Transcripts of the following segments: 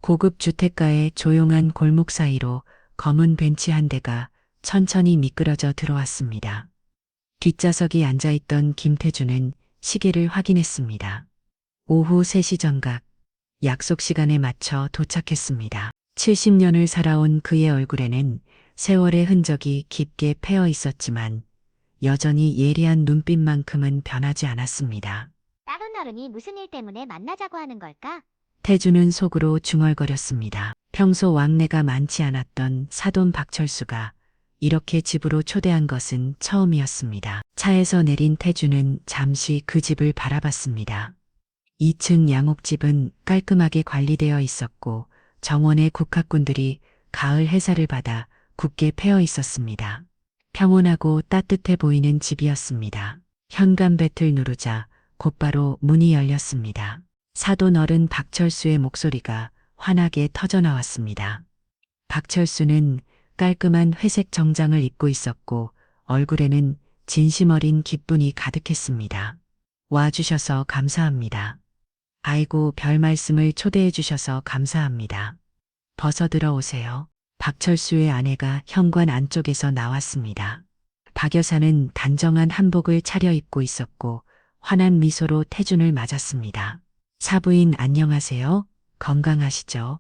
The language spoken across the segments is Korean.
고급 주택가의 조용한 골목 사이로 검은 벤치 한 대가 천천히 미끄러져 들어왔습니다. 뒷좌석에 앉아있던 김태준은 시계를 확인했습니다. 오후 3시 정각, 약속 시간에 맞춰 도착했습니다. 70년을 살아온 그의 얼굴에는 세월의 흔적이 깊게 패어 있었지만 여전히 예리한 눈빛만큼은 변하지 않았습니다. 다른 어른이 무슨 일 때문에 만나자고 하는 걸까? 태주는 속으로 중얼거렸습니다. 평소 왕래가 많지 않았던 사돈 박철수가 이렇게 집으로 초대한 것은 처음이었습니다. 차에서 내린 태주는 잠시 그 집을 바라봤습니다. 2층 양옥집은 깔끔하게 관리되어 있었고 정원의 국화꾼들이 가을 햇살을 받아 굳게 패어 있었습니다. 평온하고 따뜻해 보이는 집이었습니다. 현관배틀 누르자 곧바로 문이 열렸습니다. 사돈 어른 박철수의 목소리가 환하게 터져나왔습니다. 박철수는 깔끔한 회색 정장을 입고 있었고 얼굴에는 진심 어린 기쁨이 가득했습니다. 와주셔서 감사합니다. 아이고, 별 말씀을 초대해 주셔서 감사합니다. 벗어 들어오세요. 박철수의 아내가 현관 안쪽에서 나왔습니다. 박 여사는 단정한 한복을 차려입고 있었고 환한 미소로 태준을 맞았습니다. 사부인 안녕하세요. 건강하시죠?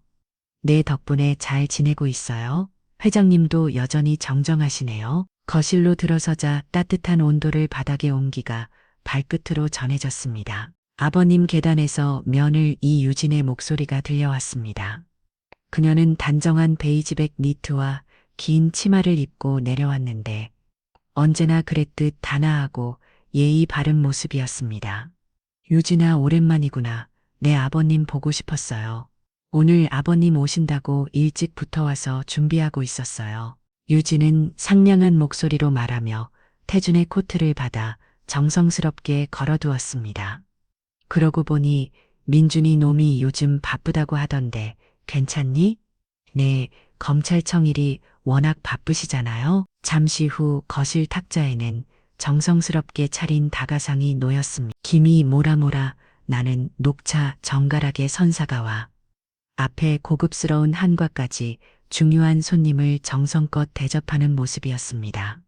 내 덕분에 잘 지내고 있어요. 회장님도 여전히 정정하시네요. 거실로 들어서자 따뜻한 온도를 바닥에 옮기가 발끝으로 전해졌습니다. 아버님 계단에서 며느리 이유진의 목소리가 들려왔습니다. 그녀는 단정한 베이지백 니트와 긴 치마를 입고 내려왔는데 언제나 그랬듯 단아하고 예의 바른 모습이었습니다. 유진아, 오랜만이구나. 내 아버님 보고 싶었어요. 오늘 아버님 오신다고 일찍 붙어와서 준비하고 있었어요. 유진은 상냥한 목소리로 말하며 태준의 코트를 받아 정성스럽게 걸어두었습니다. 그러고 보니 민준이 놈이 요즘 바쁘다고 하던데 괜찮니? 네, 검찰청 일이 워낙 바쁘시잖아요. 잠시 후 거실 탁자에는 정성스럽게 차린 다가상이 놓였습니다. 김이 모라모라 나는 녹차 정갈하게 선사가와 앞에 고급스러운 한과까지 중요한 손님을 정성껏 대접하는 모습이었습니다.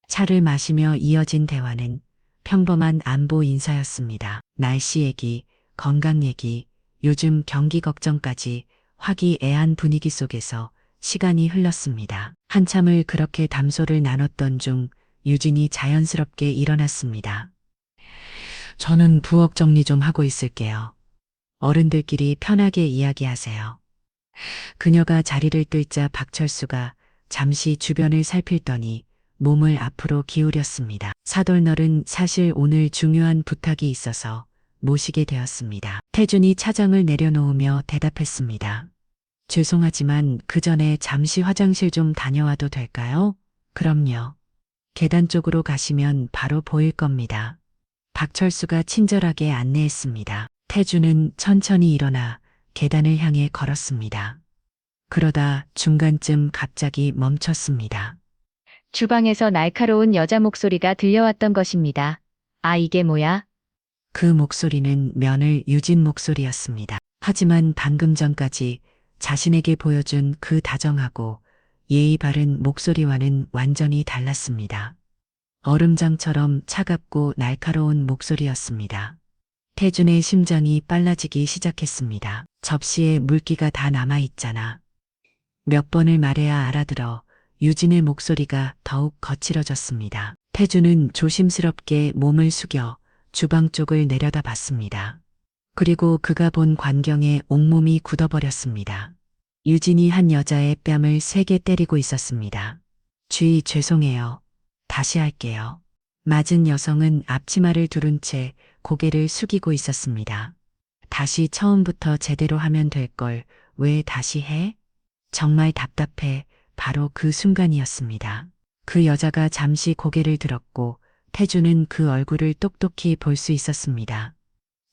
차를 마시며 이어진 대화는 평범한 안부 인사였습니다. 날씨 얘기, 건강 얘기, 요즘 경기 걱정까지 화기애애한 분위기 속에서 시간이 흘렀습니다. 한참을 그렇게 담소를 나눴던 중 유진이 자연스럽게 일어났습니다. 저는 부엌 정리 좀 하고 있을게요. 어른들끼리 편하게 이야기하세요. 그녀가 자리를 뜨자 박철수가 잠시 주변을 살필더니 몸을 앞으로 기울였습니다. 사돈어른, 사실 오늘 중요한 부탁이 있어서 모시게 되었습니다. 태준이 차장을 내려놓으며 대답했습니다. 죄송하지만 그 전에 잠시 화장실 좀 다녀와도 될까요? 그럼요. 계단 쪽으로 가시면 바로 보일 겁니다. 박철수가 친절하게 안내했습니다. 태준은 천천히 일어나 계단을 향해 걸었습니다. 그러다 중간쯤 갑자기 멈췄습니다. 주방에서 날카로운 여자 목소리가 들려왔던 것입니다. 아, 이게 뭐야? 그 목소리는 며느리 유진 목소리였습니다. 하지만 방금 전까지 자신에게 보여준 그 다정하고 예의 바른 목소리와는 완전히 달랐습니다. 얼음장처럼 차갑고 날카로운 목소리였습니다. 태준의 심장이 빨라지기 시작했습니다. 접시에 물기가 다 남아있잖아. 몇 번을 말해야 알아들어. 유진의 목소리가 더욱 거칠어졌습니다. 태준은 조심스럽게 몸을 숙여 주방 쪽을 내려다봤습니다. 그리고 그가 본 광경에 온몸이 굳어버렸습니다. 유진이 한 여자의 뺨을 세게 때리고 있었습니다. 주의, 죄송해요. 다시 할게요. 맞은 여성은 앞치마를 두른 채 고개를 숙이고 있었습니다. 다시 처음부터 제대로 하면 될 걸 왜 다시 해? 정말 답답해. 바로 그 순간이었습니다. 그 여자가 잠시 고개를 들었고 태준은 그 얼굴을 똑똑히 볼 수 있었습니다.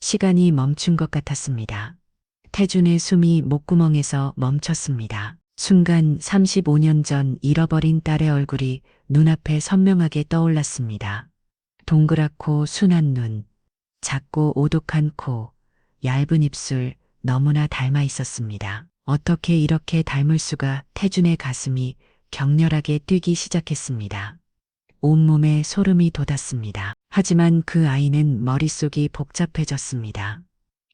시간이 멈춘 것 같았습니다. 태준의 숨이 목구멍에서 멈췄습니다. 순간 35년 전 잃어버린 딸의 얼굴이 눈앞에 선명하게 떠올랐습니다. 동그랗고 순한 눈, 작고 오독한 코, 얇은 입술, 너무나 닮아 있었습니다. 어떻게 이렇게 닮을 수가. 태준의 가슴이 격렬하게 뛰기 시작했습니다. 온몸에 소름이 돋았습니다. 하지만 그 아이는 머릿속이 복잡해졌습니다.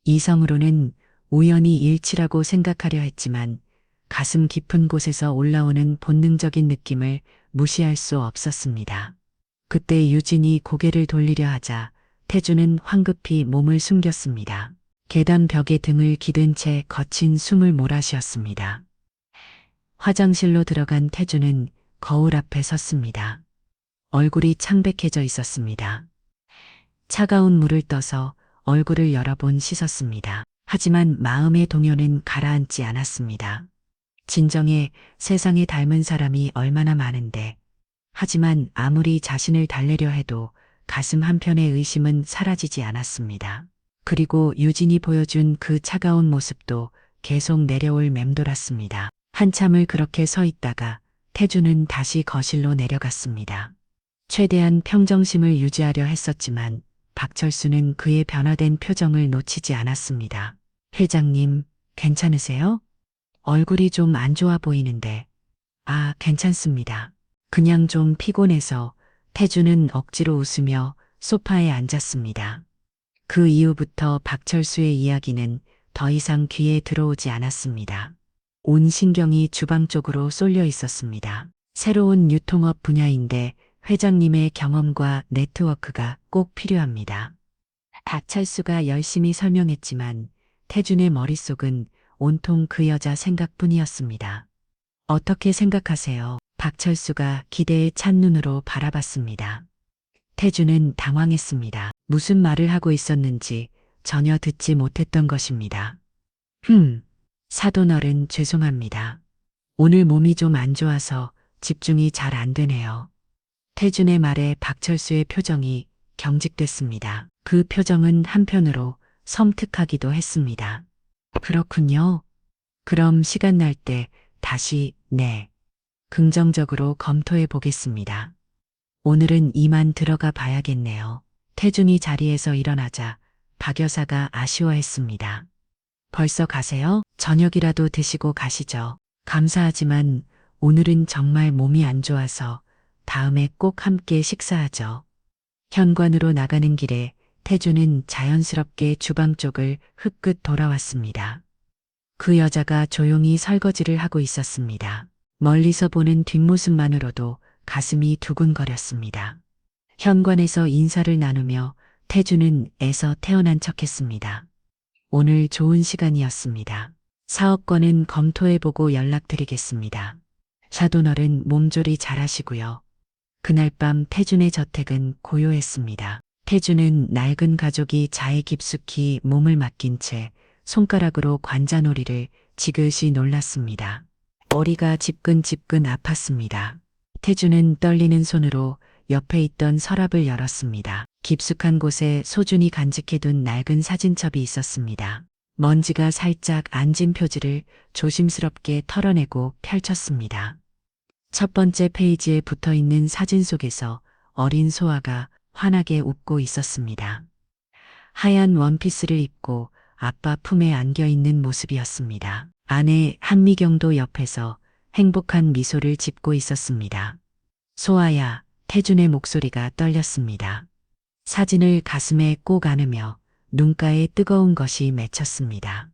이성으로는 우연히 일치라고 생각하려 했지만 가슴 깊은 곳에서 올라오는 본능적인 느낌을 무시할 수 없었습니다. 그때 유진이 고개를 돌리려 하자 태주는 황급히 몸을 숨겼습니다. 계단 벽에 등을 기댄 채 거친 숨을 몰아쉬었습니다. 화장실로 들어간 태주는 거울 앞에 섰습니다. 얼굴이 창백해져 있었습니다. 차가운 물을 떠서 얼굴을 여러 번 씻었습니다. 하지만 마음의 동요는 가라앉지 않았습니다. 진정에 세상에 닮은 사람이 얼마나 많은데, 하지만 아무리 자신을 달래려 해도 가슴 한편의 의심은 사라지지 않았습니다. 그리고 유진이 보여준 그 차가운 모습도 계속 내려올 맴돌았습니다. 한참을 그렇게 서 있다가 태주는 다시 거실로 내려갔습니다. 최대한 평정심을 유지하려 했었지만 박철수는 그의 변화된 표정을 놓치지 않았습니다. 회장님, 괜찮으세요? 얼굴이 좀 안 좋아 보이는데. 아, 괜찮습니다. 그냥 좀 피곤해서. 태주는 억지로 웃으며 소파에 앉았습니다. 그 이후부터 박철수의 이야기는 더 이상 귀에 들어오지 않았습니다. 온 신경이 주방 쪽으로 쏠려 있었습니다. 새로운 유통업 분야인데 회장님의 경험과 네트워크가 꼭 필요합니다. 박철수가 열심히 설명했지만 태준의 머릿속은 온통 그 여자 생각뿐이었습니다. 어떻게 생각하세요? 박철수가 기대에 찬 눈으로 바라봤습니다. 태준은 당황했습니다. 무슨 말을 하고 있었는지 전혀 듣지 못했던 것입니다. 사돈어른 죄송합니다. 오늘 몸이 좀 안 좋아서 집중이 잘 안 되네요. 태준의 말에 박철수의 표정이 경직됐습니다. 그 표정은 한편으로 섬뜩하기도 했습니다. 그렇군요. 그럼 시간 날 때 다시, 네. 긍정적으로 검토해 보겠습니다. 오늘은 이만 들어가 봐야겠네요. 태준이 자리에서 일어나자 박 여사가 아쉬워했습니다. 벌써 가세요? 저녁이라도 드시고 가시죠. 감사하지만 오늘은 정말 몸이 안 좋아서 다음에 꼭 함께 식사하죠. 현관으로 나가는 길에 태주는 자연스럽게 주방 쪽을 흑끝 돌아왔습니다. 그 여자가 조용히 설거지를 하고 있었습니다. 멀리서 보는 뒷모습만으로도 가슴이 두근거렸습니다. 현관에서 인사를 나누며 태주는 애서 태어난 척했습니다. 오늘 좋은 시간이었습니다. 사업권은 검토해보고 연락드리겠습니다. 사돈어른 몸조리 잘하시고요. 그날 밤 태준의 저택은 고요했습니다. 태준은 낡은 가족이 자에 깊숙이 몸을 맡긴 채 손가락으로 관자놀이를 지그시 놀랐습니다. 머리가 지끈지끈 아팠습니다. 태준은 떨리는 손으로 옆에 있던 서랍을 열었습니다. 깊숙한 곳에 소중히 간직해둔 낡은 사진첩이 있었습니다. 먼지가 살짝 앉은 표지를 조심스럽게 털어내고 펼쳤습니다. 첫 번째 페이지에 붙어있는 사진 속에서 어린 소아가 환하게 웃고 있었습니다. 하얀 원피스를 입고 아빠 품에 안겨있는 모습이었습니다. 아내 한미경도 옆에서 행복한 미소를 짓고 있었습니다. 소아야, 태준의 목소리가 떨렸습니다. 사진을 가슴에 꼭 안으며 눈가에 뜨거운 것이 맺혔습니다.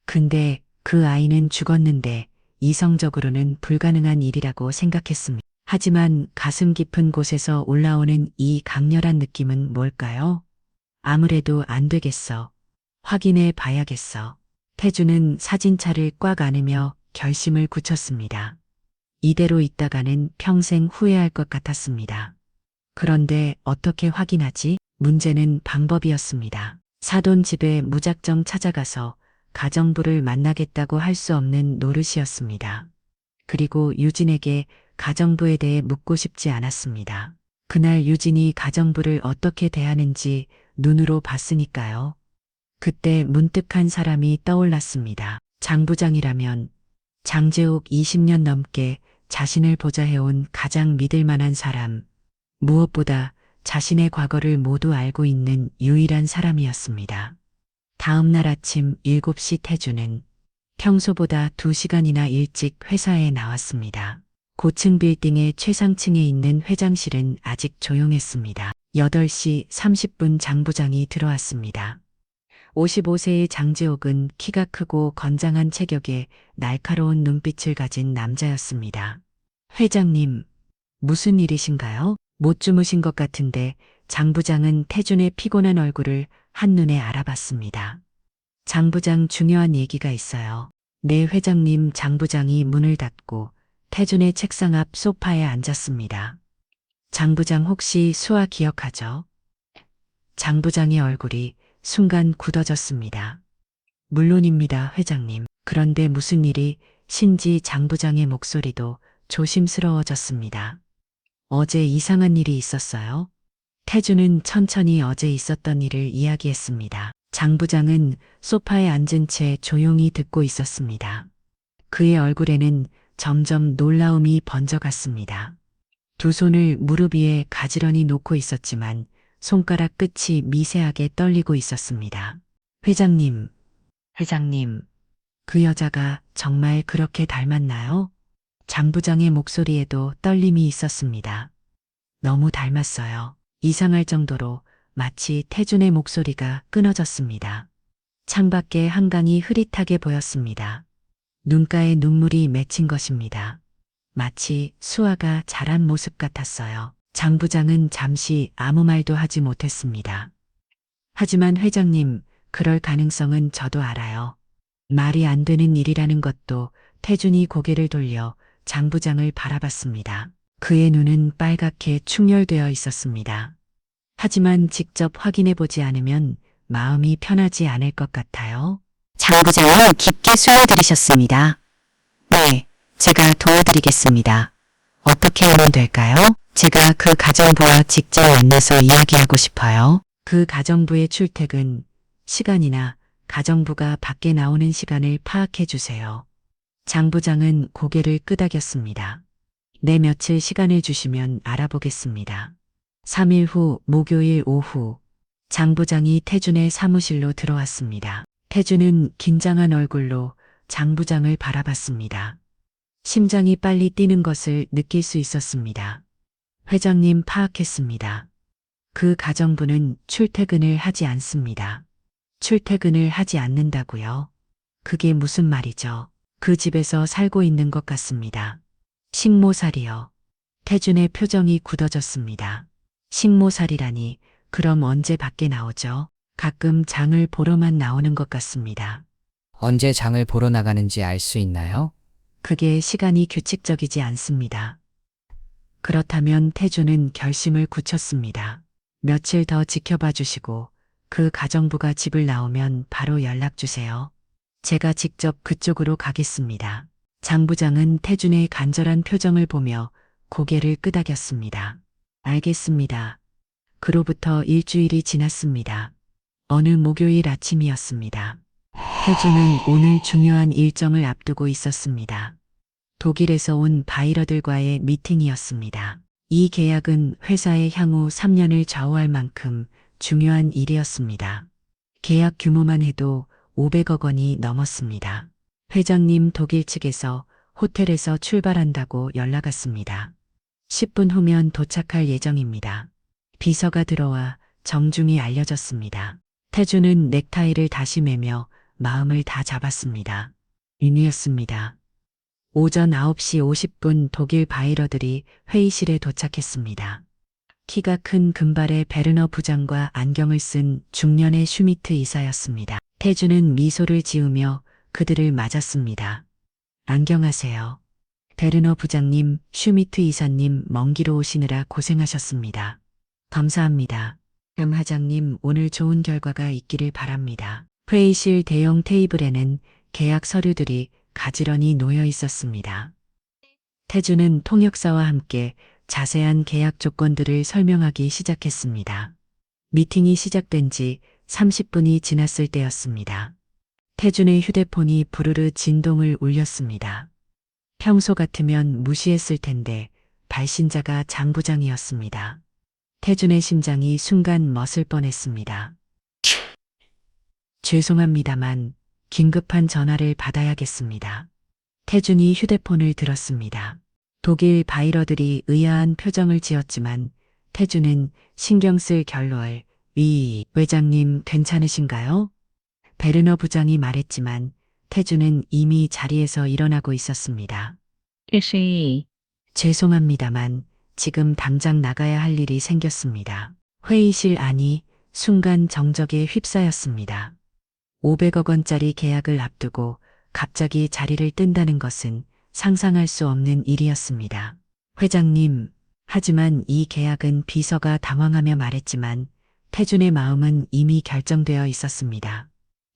근데 그 아이는 죽었는데 이성적으로는 불가능한 일이라고 생각했습니다. 하지만 가슴 깊은 곳에서 올라오는 이 강렬한 느낌은 뭘까요? 아무래도 안 되겠어. 확인해 봐야겠어. 태주는 사진차를 꽉 안으며 결심을 굳혔습니다. 이대로 있다가는 평생 후회할 것 같았습니다. 그런데 어떻게 확인하지? 문제는 방법이었습니다. 사돈 집에 무작정 찾아가서 가정부를 만나겠다고 할 수 없는 노릇이었습니다. 그리고 유진에게 가정부에 대해 묻고 싶지 않았습니다. 그날 유진이 가정부를 어떻게 대하는지 눈으로 봤으니까요. 그때 문득 한 사람이 떠올랐습니다. 장 부장이라면 장제옥 20년 넘게 자신을 보좌해온 가장 믿을 만한 사람, 무엇보다 자신의 과거를 모두 알고 있는 유일한 사람이었습니다. 다음 날 아침 7시 태주는 평소보다 2시간이나 일찍 회사에 나왔습니다. 고층 빌딩의 최상층에 있는 회장실은 아직 조용했습니다. 8시 30분 장 부장이 들어왔습니다. 55세의 장지옥은 키가 크고 건장한 체격에 날카로운 눈빛을 가진 남자였습니다. 회장님, 무슨 일이신가요? 못 주무신 것 같은데 장 부장은 태준의 피곤한 얼굴을 한눈에 알아봤습니다. 장 부장 중요한 얘기가 있어요. 네, 회장님. 장 부장이 문을 닫고 태준의 책상 앞 소파에 앉았습니다. 장 부장 혹시 수아 기억하죠? 장 부장의 얼굴이 순간 굳어졌습니다. 물론입니다, 회장님. 그런데 무슨 일이 신지 장 부장의 목소리도 조심스러워졌습니다. 어제 이상한 일이 있었어요? 태준은 천천히 어제 있었던 일을 이야기했습니다. 장 부장은 소파에 앉은 채 조용히 듣고 있었습니다. 그의 얼굴에는 점점 놀라움이 번져갔습니다. 두 손을 무릎 위에 가지런히 놓고 있었지만 손가락 끝이 미세하게 떨리고 있었습니다. 회장님, 회장님, 그 여자가 정말 그렇게 닮았나요? 장 부장의 목소리에도 떨림이 있었습니다. 너무 닮았어요. 이상할 정도로 마치 태준의 목소리가 끊어졌습니다. 창밖에 한강이 흐릿하게 보였습니다. 눈가에 눈물이 맺힌 것입니다. 마치 수아가 자란 모습 같았어요. 장 부장은 잠시 아무 말도 하지 못했습니다. 하지만 회장님, 그럴 가능성은 저도 알아요. 말이 안 되는 일이라는 것도. 태준이 고개를 돌려 장 부장을 바라봤습니다. 그의 눈은 빨갛게 충혈되어 있었습니다. 하지만 직접 확인해보지 않으면 마음이 편하지 않을 것 같아요. 장 부장은 깊게 숨을 들이셨습니다. 네, 제가 도와드리겠습니다. 어떻게 하면 될까요? 제가 그 가정부와 직접 만나서 이야기하고 싶어요. 그 가정부의 출퇴근 시간이나 가정부가 밖에 나오는 시간을 파악해 주세요. 장 부장은 고개를 끄덕였습니다. 네, 며칠 시간을 주시면 알아보겠습니다. 3일 후 목요일 오후 장 부장이 태준의 사무실로 들어왔습니다. 태준은 긴장한 얼굴로 장 부장을 바라봤습니다. 심장이 빨리 뛰는 것을 느낄 수 있었습니다. 회장님, 파악했습니다. 그 가정부는 출퇴근을 하지 않습니다. 출퇴근을 하지 않는다고요? 그게 무슨 말이죠? 그 집에서 살고 있는 것 같습니다. 식모살이요. 태준의 표정이 굳어졌습니다. 식모살이라니, 그럼 언제 밖에 나오죠? 가끔 장을 보러만 나오는 것 같습니다. 언제 장을 보러 나가는지 알 수 있나요? 그게 시간이 규칙적이지 않습니다. 그렇다면 태준은 결심을 굳혔습니다. 며칠 더 지켜봐 주시고 그 가정부가 집을 나오면 바로 연락 주세요. 제가 직접 그쪽으로 가겠습니다. 장 부장은 태준의 간절한 표정을 보며 고개를 끄덕였습니다. 알겠습니다. 그로부터 일주일이 지났습니다. 어느 목요일 아침이었습니다. 태준은 오늘 중요한 일정을 앞두고 있었습니다. 독일에서 온 바이러들과의 미팅이었습니다. 이 계약은 회사의 향후 3년을 좌우할 만큼 중요한 일이었습니다. 계약 규모만 해도 500억 원이 넘었습니다. 회장님, 독일 측에서 호텔에서 출발한다고 연락 왔습니다. 10분 후면 도착할 예정입니다. 비서가 들어와 정중히 알려졌습니다. 태준은 넥타이를 다시 매며 마음을 다 잡았습니다. 인이었습니다. 오전 9시 50분 독일 바이러들이 회의실에 도착했습니다. 키가 큰 금발의 베르너 부장과 안경을 쓴 중년의 슈미트 이사였습니다. 태준은 미소를 지으며 그들을 맞았습니다. 안녕하세요. 베르너 부장님, 슈미트 이사님, 먼 길 오시느라 고생하셨습니다. 감사합니다. 하장님, 오늘 좋은 결과가 있기를 바랍니다. 회의실 대형 테이블에는 계약 서류들이 가지런히 놓여 있었습니다. 태준은 통역사와 함께 자세한 계약 조건들을 설명하기 시작했습니다. 미팅이 시작된 지 30분이 지났을 때였습니다. 태준의 휴대폰이 부르르 진동을 울렸습니다. 평소 같으면 무시했을 텐데 발신자가 장 부장이었습니다. 태준의 심장이 순간 멎을 뻔했습니다. 죄송합니다만 긴급한 전화를 받아야겠습니다. 태준이 휴대폰을 들었습니다. 독일 바이러들이 의아한 표정을 지었지만 태준은 신경 쓸 결로를 회장님 괜찮으신가요? 베르너 부장이 말했지만 태준은 이미 자리에서 일어나고 있었습니다. 죄송합니다만 지금 당장 나가야 할 일이 생겼습니다. 회의실 안이 순간 정적에 휩싸였습니다. 500억 원짜리 계약을 앞두고 갑자기 자리를 뜬다는 것은 상상할 수 없는 일이었습니다. 회장님, 하지만 이 계약은 비서가 당황하며 말했지만 태준의 마음은 이미 결정되어 있었습니다.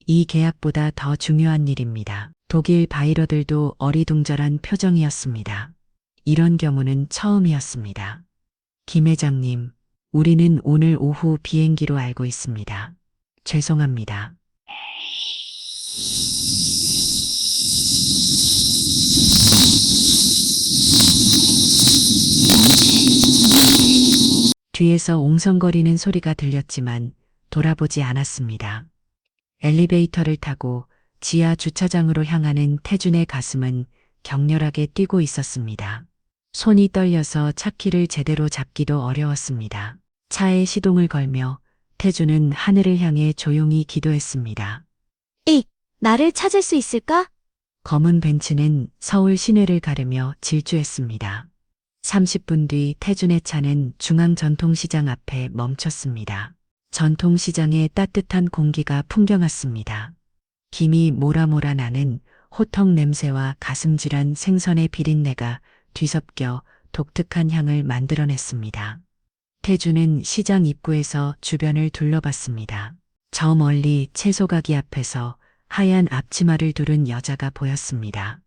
이 계약보다 더 중요한 일입니다. 독일 바이러들도 어리둥절한 표정이었습니다. 이런 경우는 처음이었습니다. 김 회장님, 우리는 오늘 오후 비행기로 알고 있습니다. 죄송합니다. 뒤에서 옹성거리는 소리가 들렸지만 돌아보지 않았습니다. 엘리베이터를 타고 지하 주차장으로 향하는 태준의 가슴은 격렬하게 뛰고 있었습니다. 손이 떨려서 차키를 제대로 잡기도 어려웠습니다. 차에 시동을 걸며 태준은 하늘을 향해 조용히 기도했습니다. 나를 찾을 수 있을까? 검은 벤츠는 서울 시내를 가르며 질주했습니다. 30분 뒤 태준의 차는 중앙전통시장 앞에 멈췄습니다. 전통시장의 따뜻한 공기가 풍겨왔습니다. 김이 모라모라 나는 호떡 냄새와 가슴질한 생선의 비린내가 뒤섞여 독특한 향을 만들어냈습니다. 태준은 시장 입구에서 주변을 둘러봤습니다. 저 멀리 채소 가게 앞에서 하얀 앞치마를 두른 여자가 보였습니다.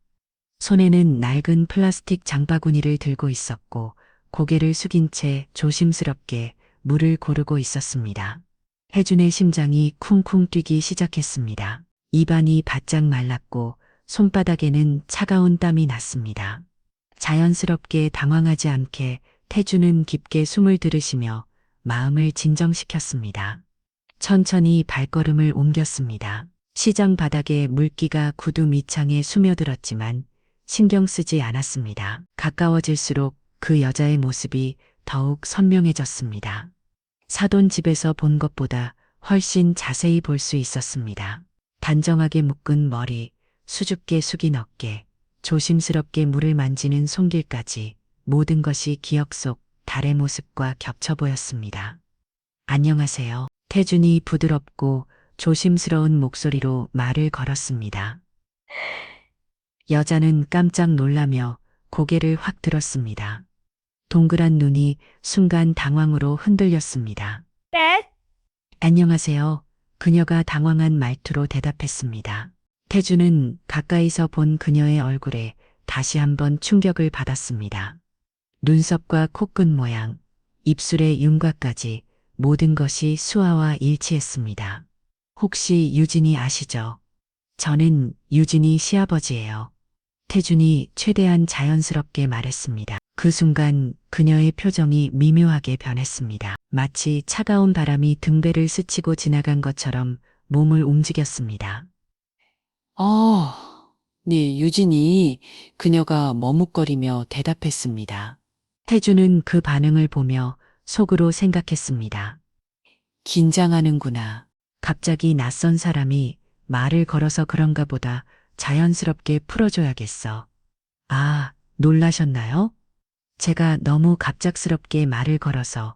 손에는 낡은 플라스틱 장바구니를 들고 있었고 고개를 숙인 채 조심스럽게 물을 고르고 있었습니다. 태준의 심장이 쿵쿵 뛰기 시작했습니다. 입안이 바짝 말랐고 손바닥에는 차가운 땀이 났습니다. 자연스럽게 당황하지 않게 태준은 깊게 숨을 들이쉬며 마음을 진정시켰습니다. 천천히 발걸음을 옮겼습니다. 시장 바닥에 물기가 구두 밑창에 스며들었지만 신경 쓰지 않았습니다. 가까워질수록 그 여자의 모습이 더욱 선명해졌습니다. 사돈 집에서 본 것보다 훨씬 자세히 볼 수 있었습니다. 단정하게 묶은 머리, 수줍게 숙인 어깨, 조심스럽게 물을 만지는 손길까지 모든 것이 기억 속 달의 모습과 겹쳐 보였습니다. 안녕하세요. 태준이 부드럽고 조심스러운 목소리로 말을 걸었습니다. 여자는 깜짝 놀라며 고개를 확 들었습니다. 동그란 눈이 순간 당황으로 흔들렸습니다. 안녕하세요. 그녀가 당황한 말투로 대답했습니다. 태준은 가까이서 본 그녀의 얼굴에 다시 한번 충격을 받았습니다. 눈썹과 코끝 모양, 입술의 윤곽까지 모든 것이 수아와 일치했습니다. 혹시 유진이 아시죠? 저는 유진이 시아버지예요. 태준이 최대한 자연스럽게 말했습니다. 그 순간 그녀의 표정이 미묘하게 변했습니다. 마치 차가운 바람이 등배를 스치고 지나간 것처럼 몸을 움직였습니다. 네, 유진이 그녀가 머뭇거리며 대답했습니다. 태준은 그 반응을 보며 속으로 생각했습니다. 긴장하는구나. 갑자기 낯선 사람이 말을 걸어서 그런가 보다 자연스럽게 풀어줘야겠어. 아, 놀라셨나요? 제가 너무 갑작스럽게 말을 걸어서.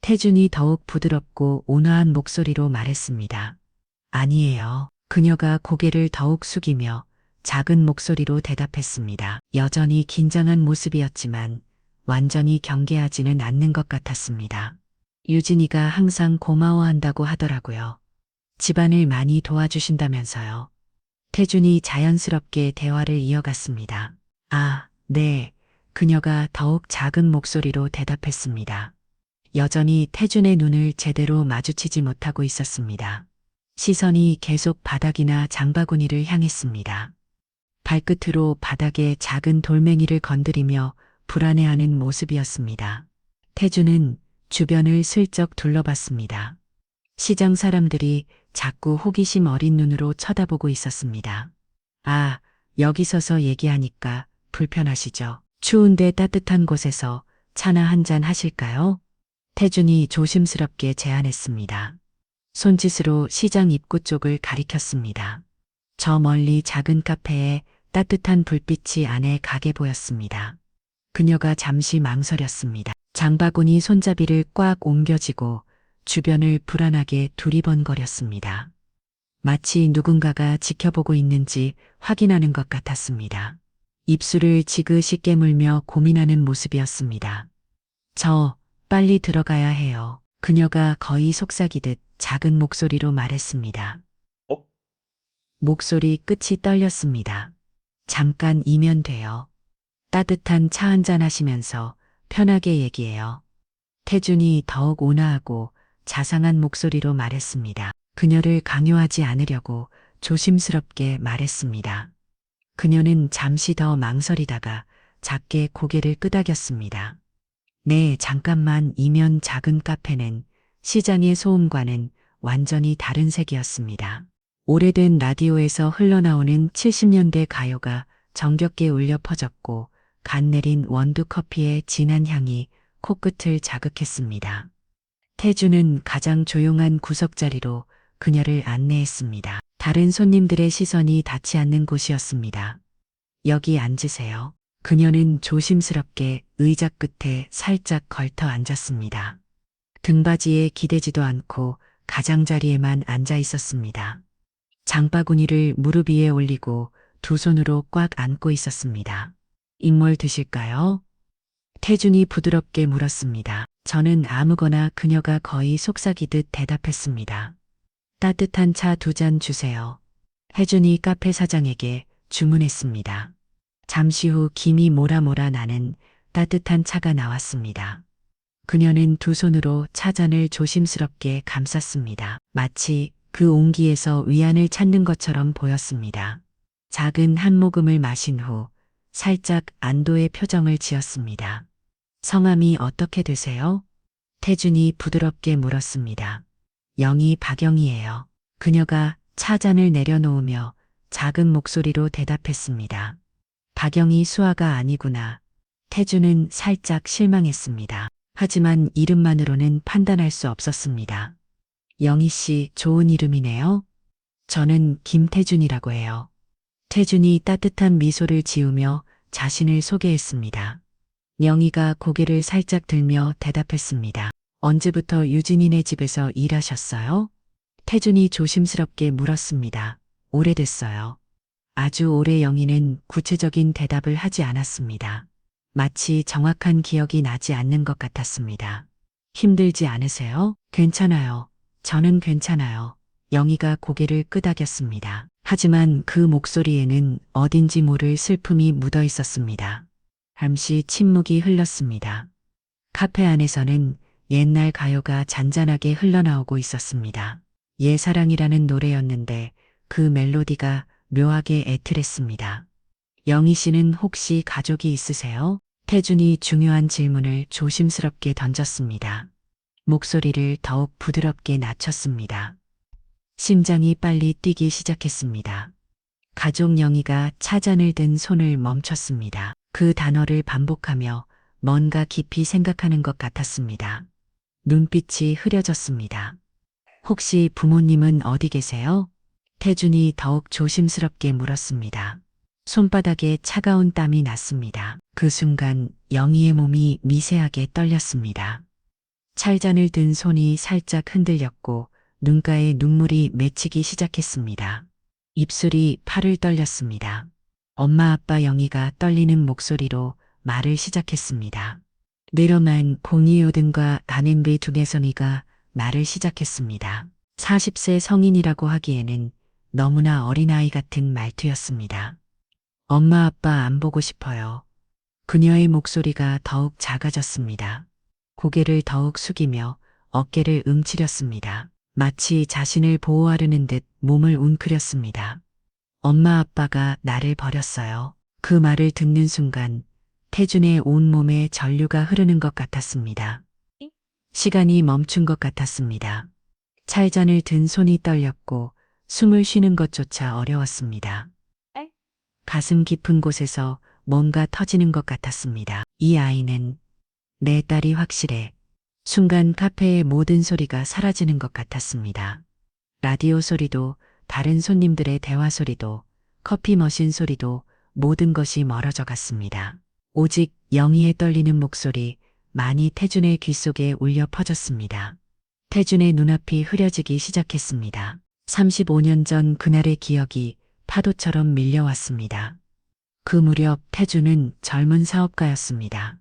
태준이 더욱 부드럽고 온화한 목소리로 말했습니다. 아니에요. 그녀가 고개를 더욱 숙이며 작은 목소리로 대답했습니다. 여전히 긴장한 모습이었지만 완전히 경계하지는 않는 것 같았습니다. 유진이가 항상 고마워한다고 하더라고요. 집안을 많이 도와주신다면서요. 태준이 자연스럽게 대화를 이어갔습니다. 아, 네. 그녀가 더욱 작은 목소리로 대답했습니다. 여전히 태준의 눈을 제대로 마주치지 못하고 있었습니다. 시선이 계속 바닥이나 장바구니를 향했습니다. 발끝으로 바닥에 작은 돌멩이를 건드리며 불안해하는 모습이었습니다. 태준은 주변을 슬쩍 둘러봤습니다. 시장 사람들이 자꾸 호기심 어린 눈으로 쳐다보고 있었습니다. 아, 여기 서서 얘기하니까 불편하시죠? 추운데 따뜻한 곳에서 차나 한 잔 하실까요? 태준이 조심스럽게 제안했습니다. 손짓으로 시장 입구 쪽을 가리켰습니다. 저 멀리 작은 카페에 따뜻한 불빛이 안에 가게 보였습니다. 그녀가 잠시 망설였습니다. 장바구니 손잡이를 꽉 옮겨쥐고 주변을 불안하게 두리번거렸습니다. 마치 누군가가 지켜보고 있는지 확인하는 것 같았습니다. 입술을 지그시 깨물며 고민하는 모습이었습니다. 저 빨리 들어가야 해요. 그녀가 거의 속삭이듯 작은 목소리로 말했습니다. 목소리 끝이 떨렸습니다. 잠깐이면 돼요. 따뜻한 차 한잔 하시면서 편하게 얘기해요. 태준이 더욱 온화하고 자상한 목소리로 말했습니다. 그녀를 강요하지 않으려고 조심스럽게 말했습니다. 그녀는 잠시 더 망설이다가 작게 고개를 끄덕였습니다. 네, 잠깐만. 이면 작은 카페는 시장의 소음과는 완전히 다른 색이었습니다. 오래된 라디오에서 흘러나오는 70년대 가요가 정겹게 울려 퍼졌고 갓 내린 원두 커피의 진한 향이 코끝을 자극했습니다. 태주는 가장 조용한 구석자리로 그녀를 안내했습니다. 다른 손님들의 시선이 닿지 않는 곳이었습니다. 여기 앉으세요. 그녀는 조심스럽게 의자 끝에 살짝 걸터 앉았습니다. 등받이에 기대지도 않고 가장자리에만 앉아 있었습니다. 장바구니를 무릎 위에 올리고 두 손으로 꽉 안고 있었습니다. 인물 드실까요? 태준이 부드럽게 물었습니다. 저는 아무거나. 그녀가 거의 속삭이듯 대답했습니다. 따뜻한 차 2잔 주세요. 혜준이 카페 사장에게 주문했습니다. 잠시 후 김이 모라모라 나는 따뜻한 차가 나왔습니다. 그녀는 두 손으로 차잔을 조심스럽게 감쌌습니다. 마치 그 온기에서 위안을 찾는 것처럼 보였습니다. 작은 한 모금을 마신 후 살짝 안도의 표정을 지었습니다. 성함이 어떻게 되세요? 태준이 부드럽게 물었습니다. 영희 박영희예요. 그녀가 차잔을 내려놓으며 작은 목소리로 대답했습니다. 박영희 수아가 아니구나. 태준은 살짝 실망했습니다. 하지만 이름만으로는 판단할 수 없었습니다. 영희 씨, 좋은 이름이네요. 저는 김태준이라고 해요. 태준이 따뜻한 미소를 지으며 자신을 소개했습니다. 영희가 고개를 살짝 들며 대답했습니다. 언제부터 유진이네 집에서 일하셨어요? 태준이 조심스럽게 물었습니다. 오래됐어요. 아주 오래. 영희는 구체적인 대답을 하지 않았습니다. 마치 정확한 기억이 나지 않는 것 같았습니다. 힘들지 않으세요? 괜찮아요. 저는 괜찮아요. 영희가 고개를 끄덕였습니다. 하지만 그 목소리에는 어딘지 모를 슬픔이 묻어 있었습니다. 잠시 침묵이 흘렀습니다. 카페 안에서는 옛날 가요가 잔잔하게 흘러나오고 있었습니다. 예사랑이라는 노래였는데 그 멜로디가 묘하게 애틀했습니다. 영희 씨는 혹시 가족이 있으세요? 태준이 중요한 질문을 조심스럽게 던졌습니다. 목소리를 더욱 부드럽게 낮췄습니다. 심장이 빨리 뛰기 시작했습니다. 가족. 영희가 차잔을 든 손을 멈췄습니다. 그 단어를 반복하며 뭔가 깊이 생각하는 것 같았습니다. 눈빛이 흐려졌습니다. 혹시 부모님은 어디 계세요? 태준이 더욱 조심스럽게 물었습니다. 손바닥에 차가운 땀이 났습니다. 그 순간 영희의 몸이 미세하게 떨렸습니다. 찰잔을 든 손이 살짝 흔들렸고 눈가에 눈물이 맺히기 시작했습니다. 입술이 팔을 떨렸습니다. 엄마 아빠. 영희가 떨리는 목소리로 말을 시작했습니다. 내려만 공이오든과 가넨베 두개선이가 말을 시작했습니다. 40세 성인이라고 하기에는 너무나 어린아이 같은 말투였습니다. 엄마 아빠 안 보고 싶어요. 그녀의 목소리가 더욱 작아졌습니다. 고개를 더욱 숙이며 어깨를 움츠렸습니다. 마치 자신을 보호하려는 듯 몸을 웅크렸습니다. 엄마 아빠가 나를 버렸어요. 그 말을 듣는 순간 태준의 온몸에 전류가 흐르는 것 같았습니다. 시간이 멈춘 것 같았습니다. 찰잔을 든 손이 떨렸고 숨을 쉬는 것조차 어려웠습니다. 가슴 깊은 곳에서 뭔가 터지는 것 같았습니다. 이 아이는 내 딸이 확실해. 순간 카페의 모든 소리가 사라지는 것 같았습니다. 라디오 소리도, 다른 손님들의 대화 소리도, 커피 머신 소리도 모든 것이 멀어져 갔습니다. 오직 영희의 떨리는 목소리, 많이 태준의 귀 속에 울려 퍼졌습니다. 태준의 눈앞이 흐려지기 시작했습니다. 35년 전 그날의 기억이 파도처럼 밀려왔습니다. 그 무렵 태준은 젊은 사업가였습니다.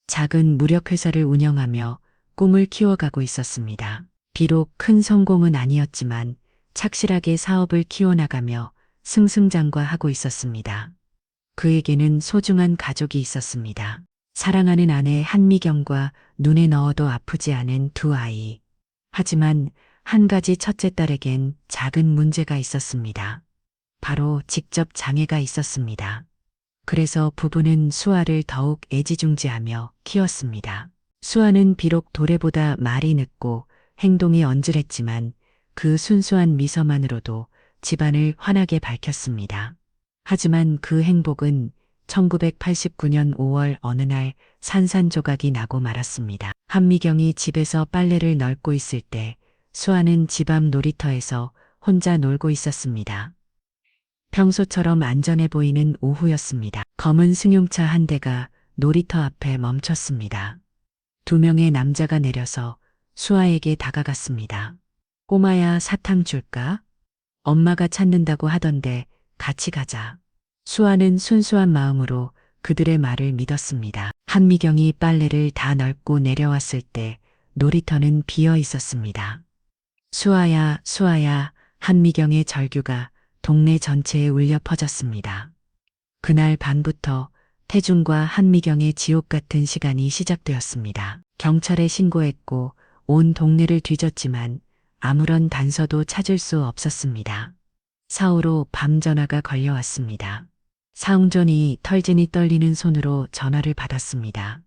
작은 무력회사를 운영하며 꿈을 키워가고 있었습니다. 비록 큰 성공은 아니었지만 착실하게 사업을 키워나가며 승승장구하고 있었습니다. 그에게는 소중한 가족이 있었습니다. 사랑하는 아내 한미경과 눈에 넣어도 아프지 않은 두 아이. 하지만 한 가지 첫째 딸에겐 작은 문제가 있었습니다. 바로 직접 장애가 있었습니다. 그래서 부부는 수아를 더욱 애지중지하며 키웠습니다. 수아는 비록 도래보다 말이 늦고 행동이 언질했지만 그 순수한 미소만으로도 집안을 환하게 밝혔습니다. 하지만 그 행복은 1989년 5월 어느 날 산산조각이 나고 말았습니다. 한미경이 집에서 빨래를 널고 있을 때 수아는 집 앞 놀이터에서 혼자 놀고 있었습니다. 평소처럼 안전해 보이는 오후였습니다. 검은 승용차 한 대가 놀이터 앞에 멈췄습니다. 두 명의 남자가 내려서 수아에게 다가갔습니다. 꼬마야, 사탕 줄까? 엄마가 찾는다고 하던데 같이 가자. 수아는 순수한 마음으로 그들의 말을 믿었습니다. 한미경이 빨래를 다 널고 내려왔을 때 놀이터는 비어 있었습니다. 수아야, 수아야, 한미경의 절규가 동네 전체에 울려 퍼졌습니다. 그날 밤부터 태준과 한미경의 지옥 같은 시간이 시작되었습니다. 경찰에 신고했고 온 동네를 뒤졌지만 아무런 단서도 찾을 수 없었습니다. 사후로 밤 전화가 걸려왔습니다. 사웅전이 털진이 떨리는 손으로 전화를 받았습니다.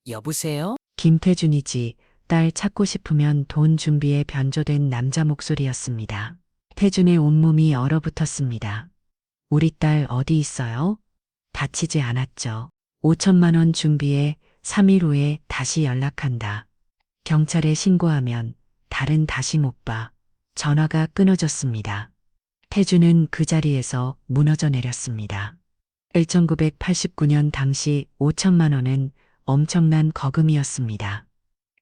여보세요? 김태준이지. 딸 찾고 싶으면 돈 준비에 변조된 남자 목소리였습니다. 태준의 온몸이 얼어붙었습니다. 우리 딸 어디 있어요? 다치지 않았죠. 5천만 원 준비해 3일 후에 다시 연락한다. 경찰에 신고하면 딸은 다시 못 봐. 전화가 끊어졌습니다. 태준은 그 자리에서 무너져 내렸습니다. 1989년 당시 5천만 원은 엄청난 거금이었습니다.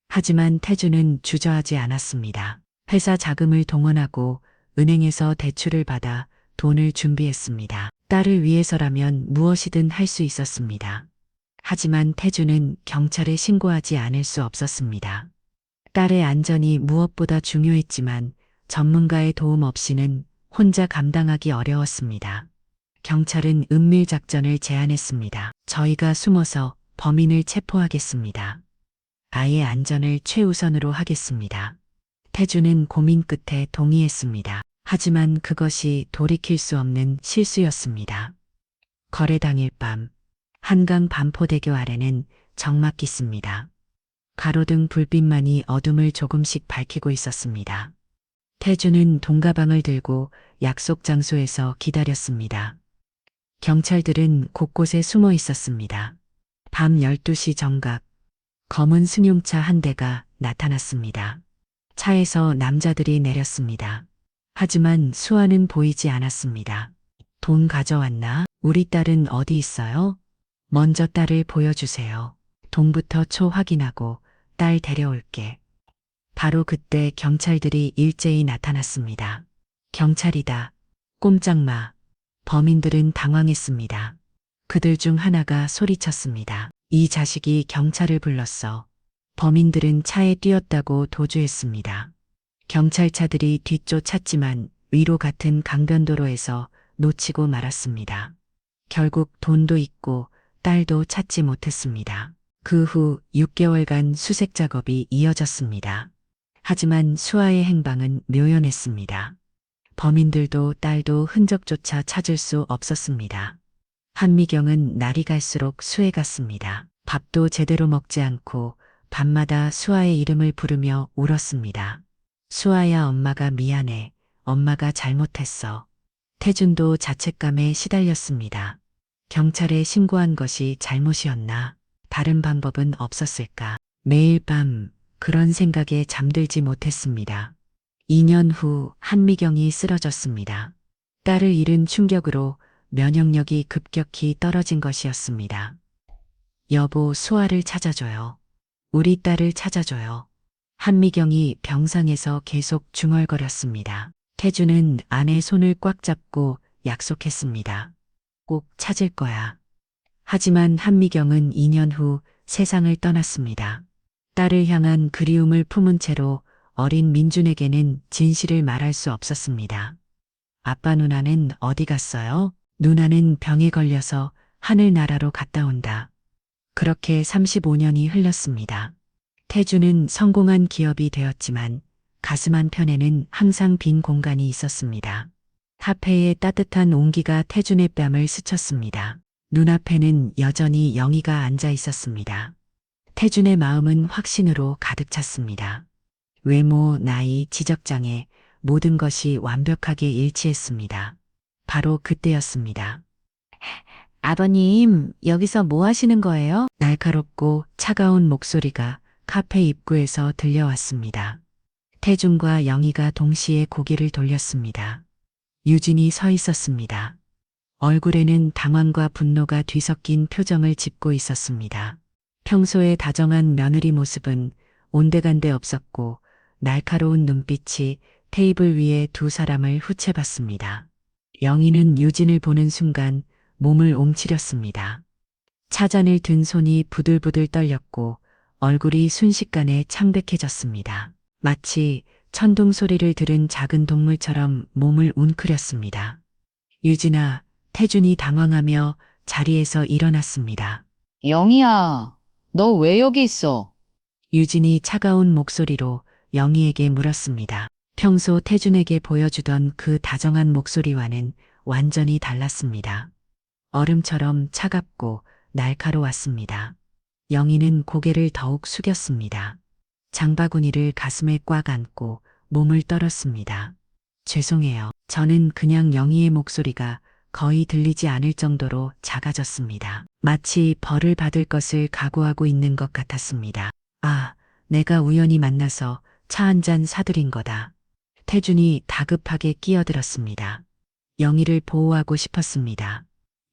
하지만 태준은 주저하지 않았습니다. 회사 자금을 동원하고 은행에서 대출을 받아 돈을 준비했습니다. 딸을 위해서라면 무엇이든 할 수 있었습니다. 하지만 태준은 경찰에 신고하지 않을 수 없었습니다. 딸의 안전이 무엇보다 중요했지만 전문가의 도움 없이는 혼자 감당하기 어려웠습니다. 경찰은 은밀 작전을 제안했습니다. 저희가 숨어서 범인을 체포하겠습니다. 아이의 안전을 최우선으로 하겠습니다. 태준은 고민 끝에 동의했습니다. 하지만 그것이 돌이킬 수 없는 실수였습니다. 거래 당일 밤, 한강 반포대교 아래는 적막했습니다. 가로등 불빛만이 어둠을 조금씩 밝히고 있었습니다. 태준은 돈가방을 들고 약속 장소에서 기다렸습니다. 경찰들은 곳곳에 숨어 있었습니다. 밤 12시 정각, 검은 승용차 한 대가 나타났습니다. 차에서 남자들이 내렸습니다. 하지만 수아는 보이지 않았습니다. 돈 가져왔나? 우리 딸은 어디 있어요? 먼저 딸을 보여주세요. 돈부터 초 확인하고 딸 데려올게. 바로 그때 경찰들이 일제히 나타났습니다. 경찰이다. 꼼짝 마. 범인들은 당황했습니다. 그들 중 하나가 소리쳤습니다. 이 자식이 경찰을 불렀어. 범인들은 차에 뛰었다고 도주했습니다. 경찰차들이 뒤쫓았지만 위로 같은 강변도로에서 놓치고 말았습니다. 결국 돈도 있고 딸도 찾지 못했습니다. 그 후 6개월간 수색 작업이 이어졌습니다. 하지만 수아의 행방은 묘연했습니다. 범인들도 딸도 흔적조차 찾을 수 없었습니다. 한미경은 날이 갈수록 수해갔습니다. 밥도 제대로 먹지 않고 밤마다 수아의 이름을 부르며 울었습니다. 수아야, 엄마가 미안해. 엄마가 잘못했어. 태준도 자책감에 시달렸습니다. 경찰에 신고한 것이 잘못이었나? 다른 방법은 없었을까? 매일 밤 그런 생각에 잠들지 못했습니다. 2년 후 한미경이 쓰러졌습니다. 딸을 잃은 충격으로 면역력이 급격히 떨어진 것이었습니다. 여보, 수아를 찾아줘요. 우리 딸을 찾아줘요. 한미경이 병상에서 계속 중얼거렸습니다. 태주는 아내 손을 꽉 잡고 약속했습니다. 꼭 찾을 거야. 하지만 한미경은 2년 후 세상을 떠났습니다. 딸을 향한 그리움을 품은 채로 어린 민준에게는 진실을 말할 수 없었습니다. 아빠, 누나는 어디 갔어요? 누나는 병에 걸려서 하늘나라로 갔다 온다. 그렇게 35년이 흘렀습니다. 태주는 성공한 기업이 되었지만 가슴 한편에는 항상 빈 공간이 있었습니다. 카페의 따뜻한 온기가 태준의 뺨을 스쳤습니다. 눈앞에는 여전히 영희가 앉아 있었습니다. 태준의 마음은 확신으로 가득 찼습니다. 외모, 나이, 지적장애 모든 것이 완벽하게 일치했습니다. 바로 그때였습니다. 아버님, 여기서 뭐 하시는 거예요? 날카롭고 차가운 목소리가 카페 입구에서 들려왔습니다. 태준과 영희가 동시에 고개를 돌렸습니다. 유진이 서 있었습니다. 얼굴에는 당황과 분노가 뒤섞인 표정을 짓고 있었습니다. 평소에 다정한 며느리 모습은 온데간데 없었고 날카로운 눈빛이 테이블 위에 두 사람을 후채봤습니다. 영희는 유진을 보는 순간 몸을 옴츠렸습니다. 차잔을 든 손이 부들부들 떨렸고 얼굴이 순식간에 창백해졌습니다. 마치 천둥 소리를 들은 작은 동물처럼 몸을 웅크렸습니다. 유진아, 태준이 당황하며 자리에서 일어났습니다. 영희야, 너 왜 여기 있어? 유진이 차가운 목소리로 영희에게 물었습니다. 평소 태준에게 보여주던 그 다정한 목소리와는 완전히 달랐습니다. 얼음처럼 차갑고 날카로웠습니다. 영희는 고개를 더욱 숙였습니다. 장바구니를 가슴에 꽉 안고 몸을 떨었습니다. 죄송해요. 저는 그냥 영희의 목소리가 거의 들리지 않을 정도로 작아졌습니다. 마치 벌을 받을 것을 각오하고 있는 것 같았습니다. 아, 내가 우연히 만나서 차 한 잔 사드린 거다. 태준이 다급하게 끼어들었습니다. 영희를 보호하고 싶었습니다.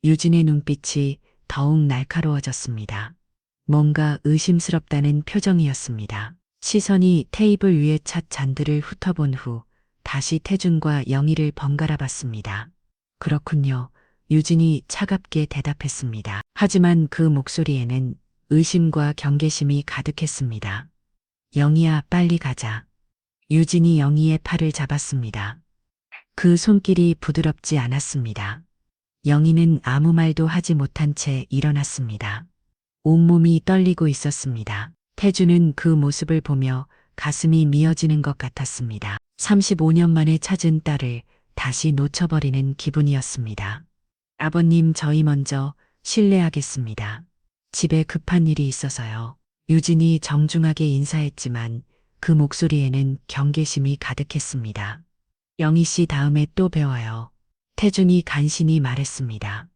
유진의 눈빛이 더욱 날카로워졌습니다. 뭔가 의심스럽다는 표정이었습니다. 시선이 테이블 위의 차 잔들을 훑어본 후 다시 태준과 영희를 번갈아 봤습니다. 그렇군요. 유진이 차갑게 대답했습니다. 하지만 그 목소리에는 의심과 경계심이 가득했습니다. 영희야, 빨리 가자. 유진이 영희의 팔을 잡았습니다. 그 손길이 부드럽지 않았습니다. 영희는 아무 말도 하지 못한 채 일어났습니다. 온몸이 떨리고 있었습니다. 태주는 그 모습을 보며 가슴이 미어지는 것 같았습니다. 35년 만에 찾은 딸을 다시 놓쳐버리는 기분이었습니다. 아버님, 저희 먼저 실례하겠습니다. 집에 급한 일이 있어서요. 유진이 정중하게 인사했지만 그 목소리에는 경계심이 가득했습니다. 영희 씨, 다음에 또 뵈어요. 태준이 간신히 말했습니다.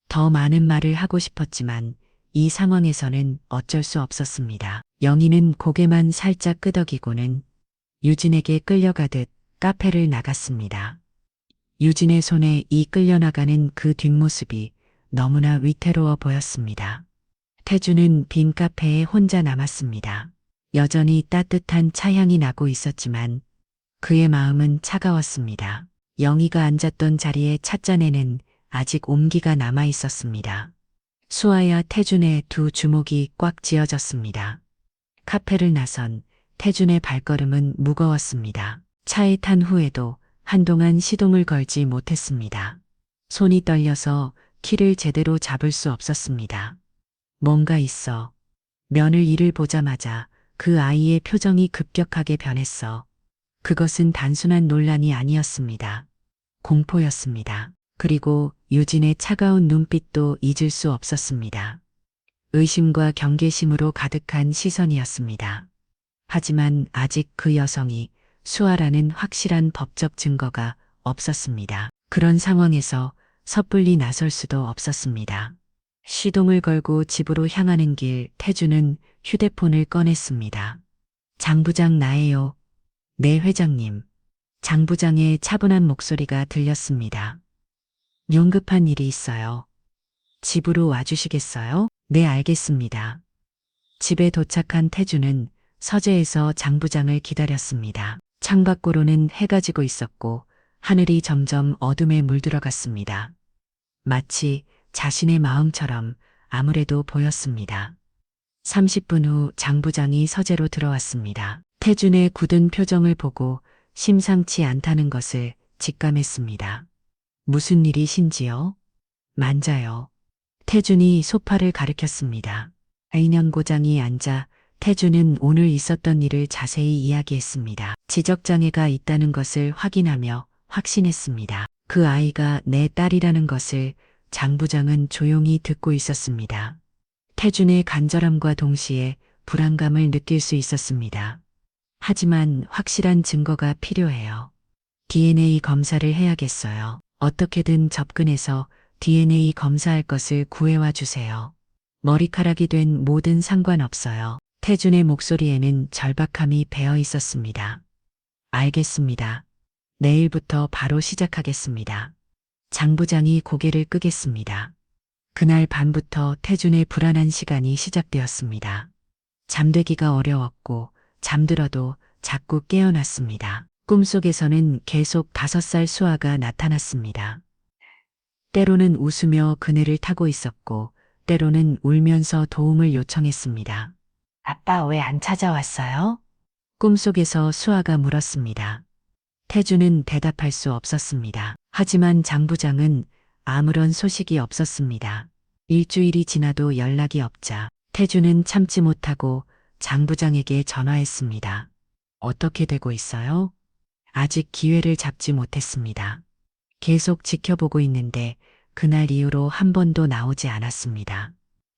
더 많은 말을 하고 싶었지만 이 상황에서는 어쩔 수 없었습니다. 영희는 고개만 살짝 끄덕이고는 유진에게 끌려가듯 카페를 나갔습니다. 유진의 손에 이 끌려나가는 그 뒷모습이 너무나 위태로워 보였습니다. 태주는 빈 카페에 혼자 남았습니다. 여전히 따뜻한 차향이 나고 있었지만 그의 마음은 차가웠습니다. 영희가 앉았던 자리에 찻잔에는 아직 온기가 남아 있었습니다. 수아야, 태준의 두 주먹이 꽉 쥐어졌습니다. 카페를 나선 태준의 발걸음은 무거웠습니다. 차에 탄 후에도 한동안 시동을 걸지 못했습니다. 손이 떨려서 키를 제대로 잡을 수 없었습니다. 뭔가 있어. 며느리를 보자마자 그 아이의 표정이 급격하게 변했어. 그것은 단순한 논란이 아니었습니다. 공포였습니다. 그리고 유진의 차가운 눈빛도 잊을 수 없었습니다. 의심과 경계심으로 가득한 시선이었습니다. 하지만 아직 그 여성이 수아라는 확실한 법적 증거가 없었습니다. 그런 상황에서 섣불리 나설 수도 없었습니다. 시동을 걸고 집으로 향하는 길 태주는 휴대폰을 꺼냈습니다. 장 부장 나예요. 네 회장님. 장 부장의 차분한 목소리가 들렸습니다. 용급한 일이 있어요. 집으로 와주시겠어요? 네, 알겠습니다. 집에 도착한 태주는 서재에서 장 부장을 기다렸습니다. 창밖으로는 해가 지고 있었고 하늘이 점점 어둠에 물들어갔습니다. 마치 자신의 마음처럼 아무래도 보였습니다. 30분 후 장 부장이 서재로 들어왔습니다. 태준의 굳은 표정을 보고 심상치 않다는 것을 직감했습니다. 무슨 일이신지요? 만자요. 태준이 소파를 가리켰습니다. 인형고장이 앉아 태준은 오늘 있었던 일을 자세히 이야기했습니다. 지적장애가 있다는 것을 확인하며 확신했습니다. 그 아이가 내 딸이라는 것을 장 부장은 조용히 듣고 있었습니다. 태준의 간절함과 동시에 불안감을 느낄 수 있었습니다. 하지만 확실한 증거가 필요해요. DNA 검사를 해야겠어요. 어떻게든 접근해서 DNA 검사할 것을 구해와 주세요. 머리카락이 된 뭐든 상관없어요. 태준의 목소리에는 절박함이 배어 있었습니다. 알겠습니다. 내일부터 바로 시작하겠습니다. 장 부장이 고개를 끄겠습니다. 그날 밤부터 태준의 불안한 시간이 시작되었습니다. 잠들기가 어려웠고 잠들어도 자꾸 깨어났습니다. 꿈속에서는 계속 5살 수아가 나타났습니다. 때로는 웃으며 그네를 타고 있었고 때로는 울면서 도움을 요청했습니다. 아빠 왜 안 찾아왔어요? 꿈속에서 수아가 물었습니다. 태주는 대답할 수 없었습니다. 하지만 장 부장은 아무런 소식이 없었습니다. 일주일이 지나도 연락이 없자 태주는 참지 못하고 장 부장에게 전화했습니다. 어떻게 되고 있어요? 아직 기회를 잡지 못했습니다. 계속 지켜보고 있는데 그날 이후로 한 번도 나오지 않았습니다.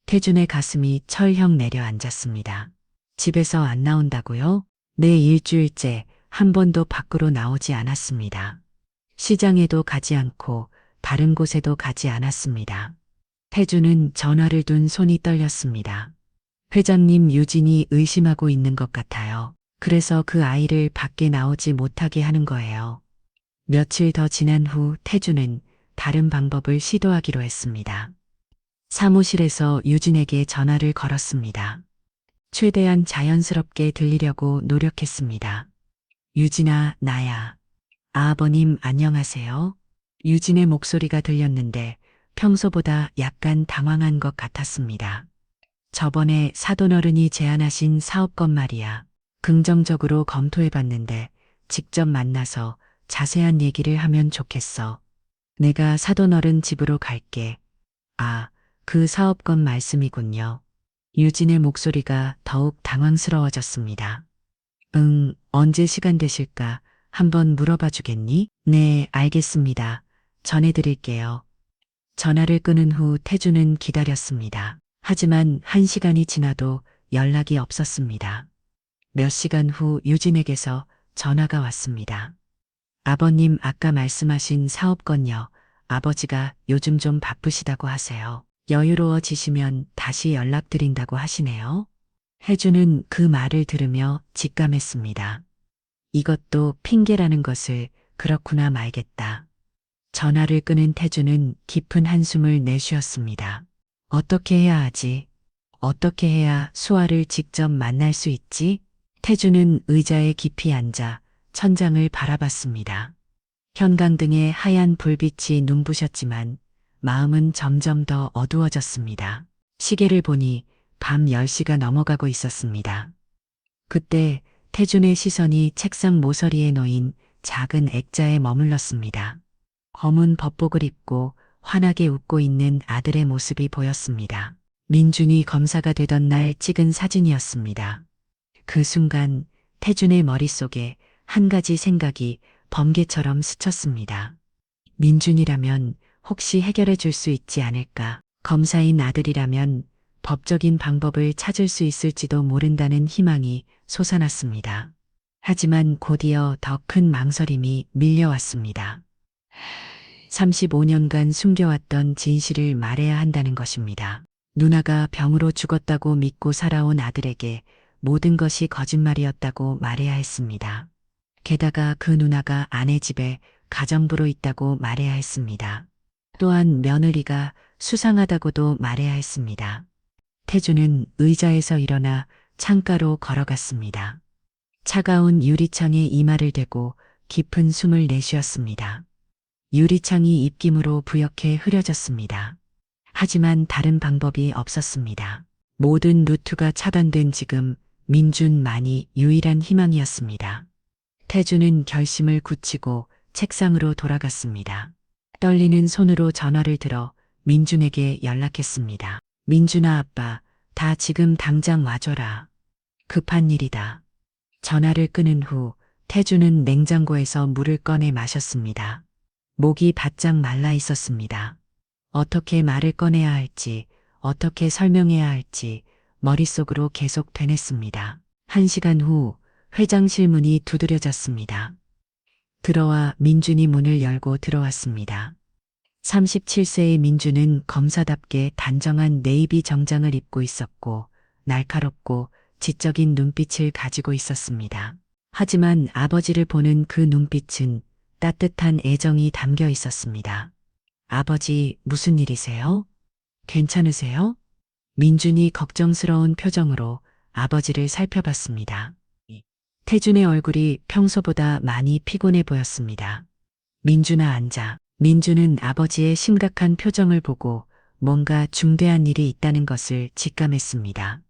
태준의 가슴이 철렁 내려앉았습니다. 집에서 안 나온다고요? 네, 일주일째 한 번도 밖으로 나오지 않았습니다. 시장에도 가지 않고 다른 곳에도 가지 않았습니다. 태준은 전화를 둔 손이 떨렸습니다. 회장님, 유진이 의심하고 있는 것 같아요. 그래서 그 아이를 밖에 나오지 못하게 하는 거예요. 며칠 더 지난 후 태준은 다른 방법을 시도하기로 했습니다. 사무실에서 유진에게 전화를 걸었습니다. 최대한 자연스럽게 들리려고 노력했습니다. 유진아, 나야. 아버님 안녕하세요. 유진의 목소리가 들렸는데 평소보다 약간 당황한 것 같았습니다. 저번에 사돈어른이 제안하신 사업건 말이야. 긍정적으로 검토해봤는데 직접 만나서 자세한 얘기를 하면 좋겠어. 내가 사돈어른 집으로 갈게. 아, 그 사업건 말씀이군요. 유진의 목소리가 더욱 당황스러워졌습니다. 응, 언제 시간 되실까? 한번 물어봐 주겠니? 네, 알겠습니다. 전해드릴게요. 전화를 끊은 후 태주는 기다렸습니다. 하지만 1시간이 지나도 연락이 없었습니다. 몇 시간 후 유진에게서 전화가 왔습니다. 아버님, 아까 말씀하신 사업건요. 아버지가 요즘 좀 바쁘시다고 하세요. 여유로워지시면 다시 연락드린다고 하시네요. 혜주는 그 말을 들으며 직감했습니다. 이것도 핑계라는 것을 그렇구나 말겠다. 전화를 끊은 태주는 깊은 한숨을 내쉬었습니다. 어떻게 해야 하지? 어떻게 해야 수아를 직접 만날 수 있지? 태주는 의자에 깊이 앉아 천장을 바라봤습니다. 현관등의 하얀 불빛이 눈부셨지만 마음은 점점 더 어두워졌습니다. 시계를 보니 밤 10시가 넘어가고 있었습니다. 그때 태준의 시선이 책상 모서리에 놓인 작은 액자에 머물렀습니다. 검은 법복을 입고 환하게 웃고 있는 아들의 모습이 보였습니다. 민준이 검사가 되던 날 찍은 사진이었습니다. 그 순간 태준의 머릿속에 한 가지 생각이 번개처럼 스쳤습니다. 민준이라면 혹시 해결해 줄 수 있지 않을까? 검사인 아들이라면 법적인 방법을 찾을 수 있을지도 모른다는 희망이 솟아났습니다. 하지만 곧이어 더 큰 망설임이 밀려왔습니다. 35년간 숨겨왔던 진실을 말해야 한다는 것입니다. 누나가 병으로 죽었다고 믿고 살아온 아들에게 모든 것이 거짓말이었다고 말해야 했습니다. 게다가 그 누나가 아내 집에 가정부로 있다고 말해야 했습니다. 또한 며느리가 수상하다고도 말해야 했습니다. 태주는 의자에서 일어나 창가로 걸어갔습니다. 차가운 유리창에 이마를 대고 깊은 숨을 내쉬었습니다. 유리창이 입김으로 부옇게 흐려졌습니다. 하지만 다른 방법이 없었습니다. 모든 루트가 차단된 지금 민준만이 유일한 희망이었습니다. 태주는 결심을 굳히고 책상으로 돌아갔습니다. 떨리는 손으로 전화를 들어 민준에게 연락했습니다. 민준아 아빠, 다 지금 당장 와줘라. 급한 일이다. 전화를 끊은 후 태주는 냉장고에서 물을 꺼내 마셨습니다. 목이 바짝 말라 있었습니다. 어떻게 말을 꺼내야 할지, 어떻게 설명해야 할지 머릿속으로 계속 되뇌습니다. 1시간 후 회장실 문이 두드려졌습니다. 들어와 민준이 문을 열고 들어왔습니다. 37세의 민준은 검사답게 단정한 네이비 정장을 입고 있었고 날카롭고 지적인 눈빛을 가지고 있었습니다. 하지만 아버지를 보는 그 눈빛은 따뜻한 애정이 담겨 있었습니다. 아버지, 무슨 일이세요? 괜찮으세요? 민준이 걱정스러운 표정으로 아버지를 살펴봤습니다. 태준의 얼굴이 평소보다 많이 피곤해 보였습니다. 민준아 앉아. 민준은 아버지의 심각한 표정을 보고 뭔가 중대한 일이 있다는 것을 직감했습니다.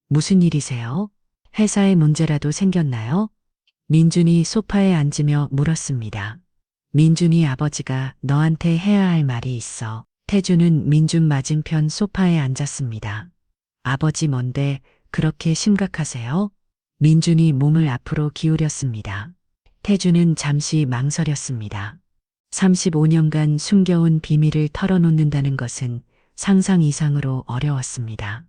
무슨 일이세요? 회사에 문제라도 생겼나요? 민준이 소파에 앉으며 물었습니다. 민준이 아버지가 너한테 해야 할 말이 있어. 태준은 민준 맞은편 소파에 앉았습니다. 아버지 뭔데 그렇게 심각하세요? 민준이 몸을 앞으로 기울였습니다. 태준은 잠시 망설였습니다. 35년간 숨겨온 비밀을 털어놓는다는 것은 상상 이상으로 어려웠습니다.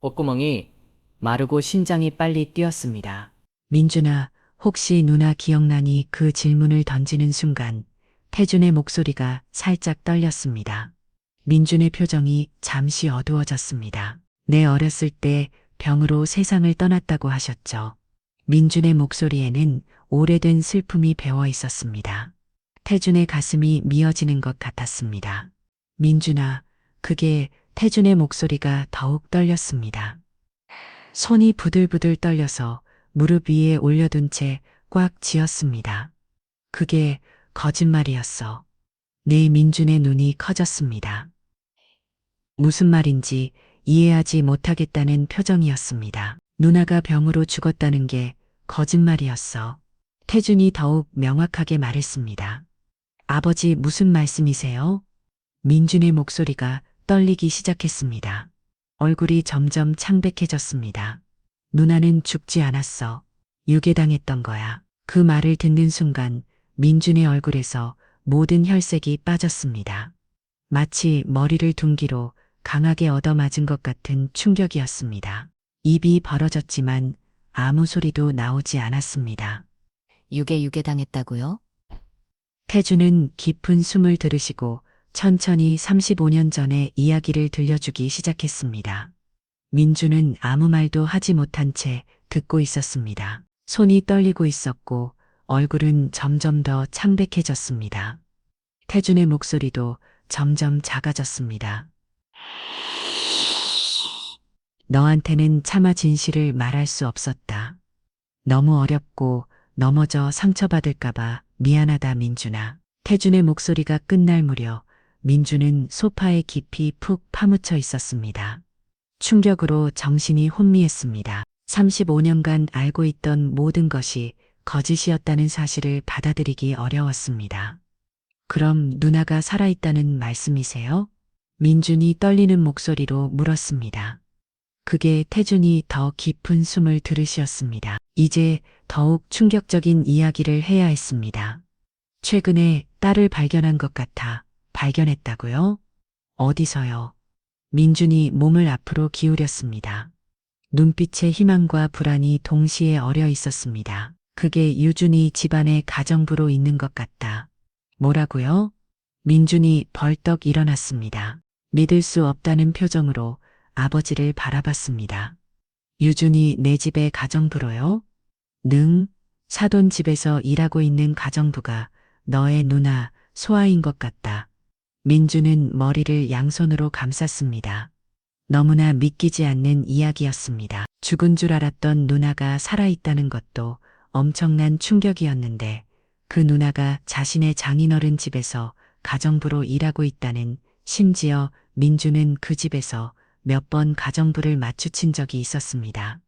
콧구멍이 마르고 심장이 빨리 뛰었습니다. 민준아, 혹시 누나 기억나니? 그 질문을 던지는 순간 태준의 목소리가 살짝 떨렸습니다. 민준의 표정이 잠시 어두워졌습니다. 내 어렸을 때 병으로 세상을 떠났다고 하셨죠. 민준의 목소리에는 오래된 슬픔이 배어 있었습니다. 태준의 가슴이 미어지는 것 같았습니다. 민준아, 그게 태준의 목소리가 더욱 떨렸습니다. 손이 부들부들 떨려서 무릎 위에 올려둔 채 꽉 쥐었습니다. 그게 거짓말이었어. 내 민준의 눈이 커졌습니다. 무슨 말인지 이해하지 못하겠다는 표정이었습니다. 누나가 병으로 죽었다는 게 거짓말이었어. 태준이 더욱 명확하게 말했습니다. 아버지 무슨 말씀이세요? 민준의 목소리가 떨리기 시작했습니다. 얼굴이 점점 창백해졌습니다. 누나는 죽지 않았어. 유괴당했던 거야. 그 말을 듣는 순간 민준의 얼굴에서 모든 혈색이 빠졌습니다. 마치 머리를 둔기로 강하게 얻어맞은 것 같은 충격이었습니다. 입이 벌어졌지만 아무 소리도 나오지 않았습니다. 유괴당했다고요? 태주는 깊은 숨을 들이쉬고 천천히 35년 전의 이야기를 들려주기 시작했습니다. 민주는 아무 말도 하지 못한 채 듣고 있었습니다. 손이 떨리고 있었고 얼굴은 점점 더 창백해졌습니다. 태준의 목소리도 점점 작아졌습니다. 너한테는 차마 진실을 말할 수 없었다. 너무 어렵고 넘어져 상처받을까봐 미안하다 민준아. 태준의 목소리가 끝날 무렵 민준은 소파에 깊이 푹 파묻혀 있었습니다. 충격으로 정신이 혼미했습니다. 35년간 알고 있던 모든 것이 거짓이었다는 사실을 받아들이기 어려웠습니다. 그럼 누나가 살아있다는 말씀이세요? 민준이 떨리는 목소리로 물었습니다. 그게 태준이 더 깊은 숨을 들으시었습니다. 이제 더욱 충격적인 이야기를 해야 했습니다. 최근에 딸을 발견한 것 같아. 발견했다고요? 어디서요? 민준이 몸을 앞으로 기울였습니다. 눈빛에 희망과 불안이 동시에 어려 있었습니다. 그게 유준이 집안의 가정부로 있는 것 같다. 뭐라고요? 민준이 벌떡 일어났습니다. 믿을 수 없다는 표정으로 아버지를 바라봤습니다. 유준이 내 집의 가정부로요? 사돈 집에서 일하고 있는 가정부가 너의 누나, 소아인 것 같다. 민주는 머리를 양손으로 감쌌습니다. 너무나 믿기지 않는 이야기였습니다. 죽은 줄 알았던 누나가 살아있다는 것도 엄청난 충격이었는데 그 누나가 자신의 장인어른 집에서 가정부로 일하고 있다는, 심지어 민주는 그 집에서 몇 번 가정부를 마주친 적이 있었습니다.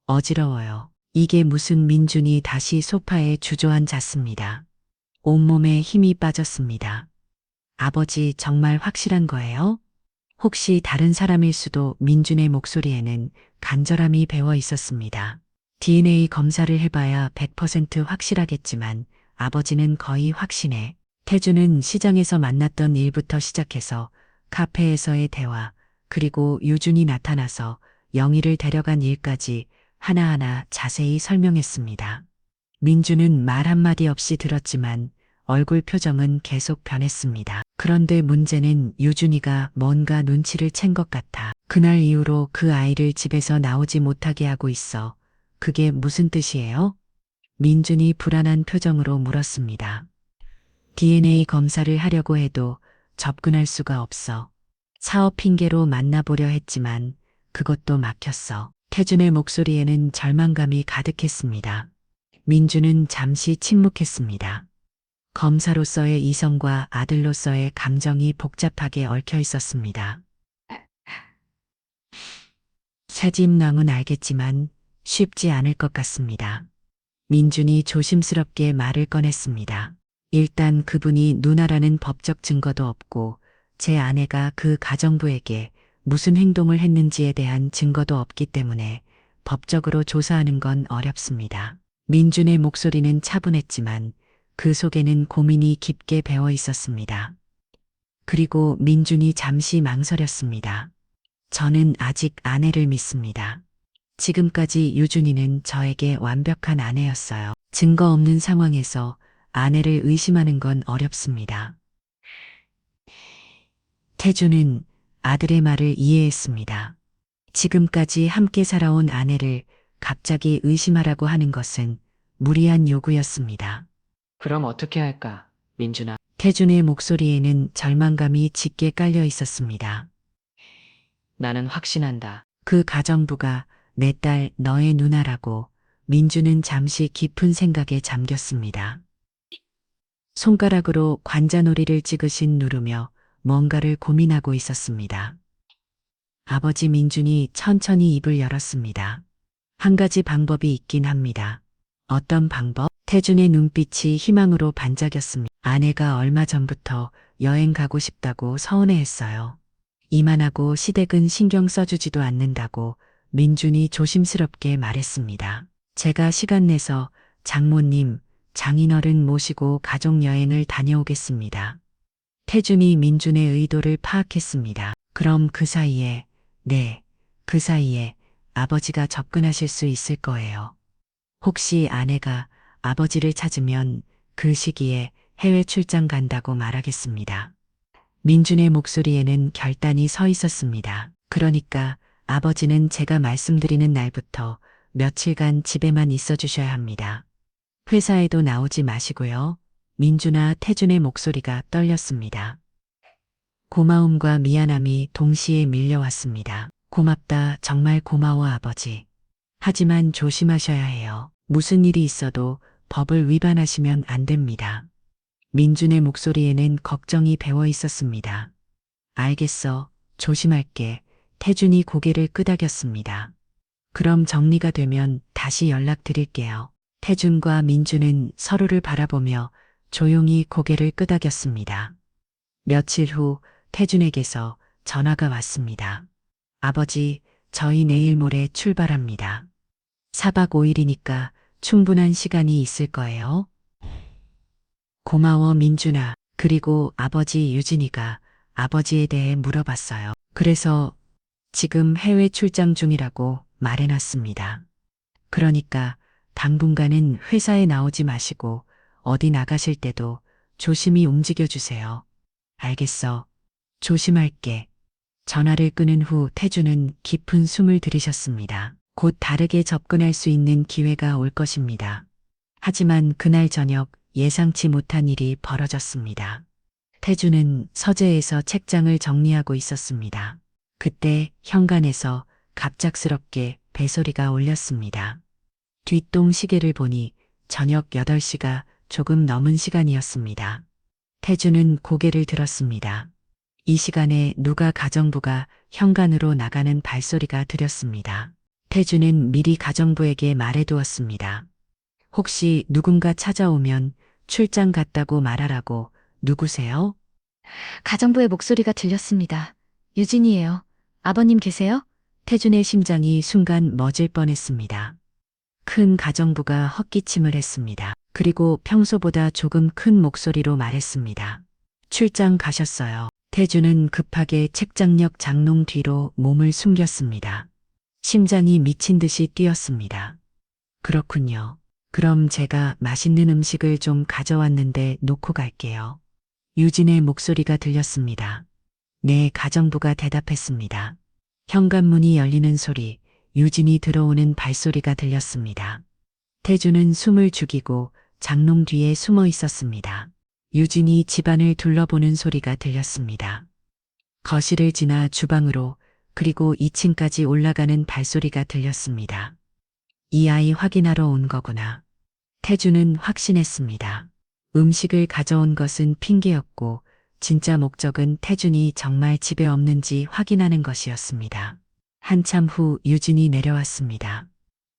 어지러워요. 이게 무슨. 민준이 다시 소파에 주저앉았습니다. 온몸에 힘이 빠졌습니다. 아버지 정말 확실한 거예요? 혹시 다른 사람일 수도. 민준의 목소리에는 간절함이 배어 있었습니다. DNA 검사를 해봐야 100% 확실하겠지만 아버지는 거의 확신해. 태주는 시장에서 만났던 일부터 시작해서 카페에서의 대화, 그리고 유준이 나타나서 영희를 데려간 일까지 하나하나 자세히 설명했습니다. 민주는 말 한마디 없이 들었지만 얼굴 표정은 계속 변했습니다. 그런데 문제는 유준이가 뭔가 눈치를 챈 것 같아. 그날 이후로 그 아이를 집에서 나오지 못하게 하고 있어. 그게 무슨 뜻이에요? 민준이 불안한 표정으로 물었습니다. DNA 검사를 하려고 해도 접근할 수가 없어. 사업 핑계로 만나보려 했지만 그것도 막혔어. 태준의 목소리에는 절망감이 가득했습니다. 민주는 잠시 침묵했습니다. 검사로서의 이성과 아들로서의 감정이 복잡하게 얽혀 있었습니다. 새집 낭은 알겠지만 쉽지 않을 것 같습니다. 민준이 조심스럽게 말을 꺼냈습니다. 일단 그분이 누나라는 법적 증거도 없고 제 아내가 그 가정부에게 무슨 행동을 했는지에 대한 증거도 없기 때문에 법적으로 조사하는 건 어렵습니다. 민준의 목소리는 차분했지만 그 속에는 고민이 깊게 배어 있었습니다. 그리고 민준이 잠시 망설였습니다. 저는 아직 아내를 믿습니다. 지금까지 유준이는 저에게 완벽한 아내였어요. 증거 없는 상황에서 아내를 의심하는 건 어렵습니다. 태주는 아들의 말을 이해했습니다. 지금까지 함께 살아온 아내를 갑자기 의심하라고 하는 것은 무리한 요구였습니다. 그럼 어떻게 할까, 민준아? 태준의 목소리에는 절망감이 짙게 깔려 있었습니다. 나는 확신한다. 그 가정부가 내 딸, 너의 누나라고. 민주는 잠시 깊은 생각에 잠겼습니다. 손가락으로 관자놀이를 찌그신 누르며 뭔가를 고민하고 있었습니다. 아버지. 민준이 천천히 입을 열었습니다. 한 가지 방법이 있긴 합니다. 어떤 방법? 태준의 눈빛이 희망으로 반짝였습니다. 아내가 얼마 전부터 여행 가고 싶다고 서운해했어요. 이만하고 시댁은 신경 써주지도 않는다고 민준이 조심스럽게 말했습니다. 제가 시간 내서 장모님, 장인어른 모시고 가족여행을 다녀오겠습니다. 태준이 민준의 의도를 파악했습니다. 그럼 그 사이에, 그 사이에 아버지가 접근하실 수 있을 거예요. 혹시 아내가 아버지를 찾으면 그 시기에 해외 출장 간다고 말하겠습니다. 민준의 목소리에는 결단이 서 있었습니다. 그러니까 아버지는 제가 말씀드리는 날부터 며칠간 집에만 있어 주셔야 합니다. 회사에도 나오지 마시고요. 민준아. 태준의 목소리가 떨렸습니다. 고마움과 미안함이 동시에 밀려왔습니다. 고맙다. 정말 고마워 아버지. 하지만 조심하셔야 해요. 무슨 일이 있어도 법을 위반하시면 안 됩니다. 민준의 목소리에는 걱정이 배어 있었습니다. 알겠어. 조심할게. 태준이 고개를 끄덕였습니다. 그럼 정리가 되면 다시 연락드릴게요. 태준과 민준은 서로를 바라보며 조용히 고개를 끄덕였습니다. 며칠 후 태준에게서 전화가 왔습니다. 아버지, 저희 내일 모레 출발합니다. 4박 5일이니까 충분한 시간이 있을 거예요. 고마워 민준아. 그리고 아버지. 유진이가 아버지에 대해 물어봤어요. 그래서 지금 해외 출장 중이라고 말해놨습니다. 그러니까 당분간은 회사에 나오지 마시고 어디 나가실 때도 조심히 움직여 주세요. 알겠어. 조심할게. 전화를 끊은 후 태주는 깊은 숨을 들이셨습니다. 곧 다르게 접근할 수 있는 기회가 올 것입니다. 하지만 그날 저녁 예상치 못한 일이 벌어졌습니다. 태주는 서재에서 책장을 정리하고 있었습니다. 그때 현관에서 갑작스럽게 배소리가 울렸습니다. 뒷동 시계를 보니 저녁 8시가 조금 넘은 시간이었습니다. 태주는 고개를 들었습니다. 이 시간에 누가 가정부가 현관으로 나가는 발소리가 들렸습니다. 태주는 미리 가정부에게 말해두었습니다. 혹시 누군가 찾아오면 출장 갔다고 말하라고. 누구세요? 가정부의 목소리가 들렸습니다. 유진이에요. 아버님 계세요? 태준의 심장이 순간 멎을 뻔했습니다. 큰 가정부가 헛기침을 했습니다. 그리고 평소보다 조금 큰 목소리로 말했습니다. 출장 가셨어요. 태준은 급하게 책장옆 장롱 뒤로 몸을 숨겼습니다. 심장이 미친 듯이 뛰었습니다. 그렇군요. 그럼 제가 맛있는 음식을 좀 가져왔는데 놓고 갈게요. 유진의 목소리가 들렸습니다. 네, 가정부가 대답했습니다. 현관문이 열리는 소리, 유진이 들어오는 발소리가 들렸습니다. 태주는 숨을 죽이고 장롱 뒤에 숨어 있었습니다. 유진이 집안을 둘러보는 소리가 들렸습니다. 거실을 지나 주방으로 그리고 2층까지 올라가는 발소리가 들렸습니다. 이 아이 확인하러 온 거구나. 태주는 확신했습니다. 음식을 가져온 것은 핑계였고 진짜 목적은 태준이 정말 집에 없는지 확인하는 것이었습니다. 한참 후 유진이 내려왔습니다.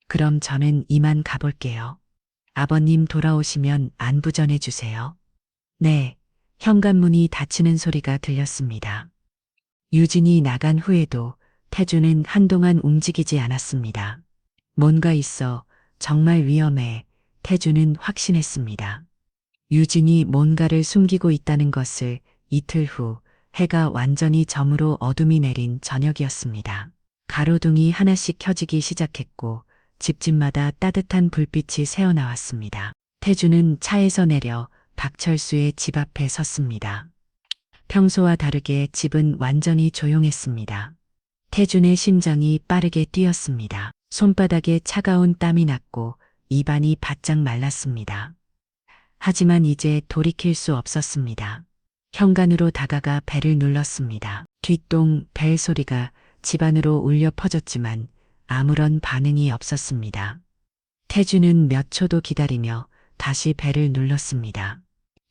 그럼 저는 이만 가볼게요. 아버님 돌아오시면 안부 전해주세요. 네, 현관문이 닫히는 소리가 들렸습니다. 유진이 나간 후에도 태준은 한동안 움직이지 않았습니다. 뭔가 있어. 정말 위험해. 태준은 확신했습니다. 유진이 뭔가를 숨기고 있다는 것을. 이틀 후 해가 완전히 저물어 어둠이 내린 저녁이었습니다. 가로등이 하나씩 켜지기 시작했고 집집마다 따뜻한 불빛이 새어나왔습니다. 태주는 차에서 내려 박철수의 집 앞에 섰습니다. 평소와 다르게 집은 완전히 조용했습니다. 태준의 심장이 빠르게 뛰었습니다. 손바닥에 차가운 땀이 났고 입안이 바짝 말랐습니다. 하지만 이제 돌이킬 수 없었습니다. 현관으로 다가가 벨을 눌렀습니다. 뒷동 벨 소리가 집안으로 울려 퍼졌지만 아무런 반응이 없었습니다. 태주는 몇 초도 기다리며 다시 벨을 눌렀습니다.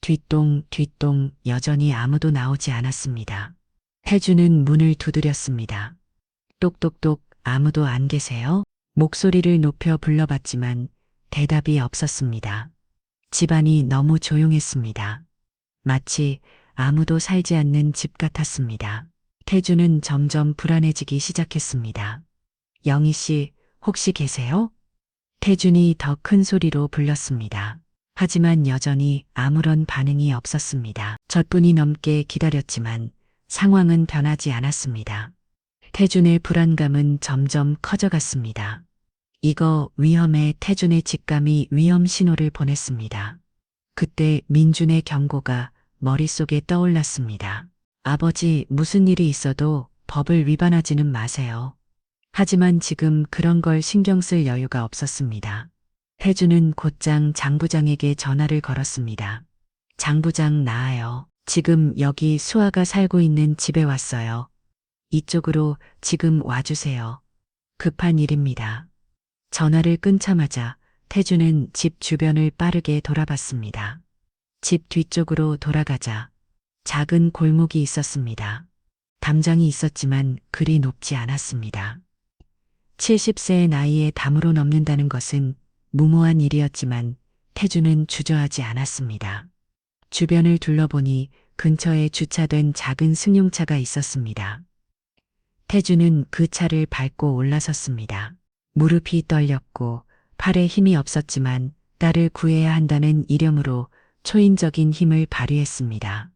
뒷동 여전히 아무도 나오지 않았습니다. 태주는 문을 두드렸습니다. 똑똑똑 아무도 안 계세요? 목소리를 높여 불러봤지만 대답이 없었습니다. 집안이 너무 조용했습니다. 마치 아무도 살지 않는 집 같았습니다. 태주는 점점 불안해지기 시작했습니다. 영희 씨, 혹시 계세요? 태준이 더 큰 소리로 불렀습니다. 하지만 여전히 아무런 반응이 없었습니다. 젖분이 넘게 기다렸지만 상황은 변하지 않았습니다. 태준의 불안감은 점점 커져갔습니다. 이거 위험해. 태준의 직감이 위험 신호를 보냈습니다. 그때 민준의 경고가 머릿속에 떠올랐습니다. 아버지, 무슨 일이 있어도 법을 위반하지는 마세요. 하지만 지금 그런 걸 신경 쓸 여유가 없었습니다. 태주는 곧장 장 부장에게 전화를 걸었습니다. 장 부장 나아요. 지금 여기 수아가 살고 있는 집에 왔어요. 이쪽으로 지금 와주세요. 급한 일입니다. 전화를 끊자마자 태주는 집 주변을 빠르게 돌아봤습니다. 집 뒤쪽으로 돌아가자 작은 골목이 있었습니다. 담장이 있었지만 그리 높지 않았습니다. 70세의 나이에 담으로 넘는다는 것은 무모한 일이었지만 태주는 주저하지 않았습니다. 주변을 둘러보니 근처에 주차된 작은 승용차가 있었습니다. 태주는 그 차를 밟고 올라섰습니다. 무릎이 떨렸고 팔에 힘이 없었지만 딸을 구해야 한다는 일념으로 초인적인 힘을 발휘했습니다.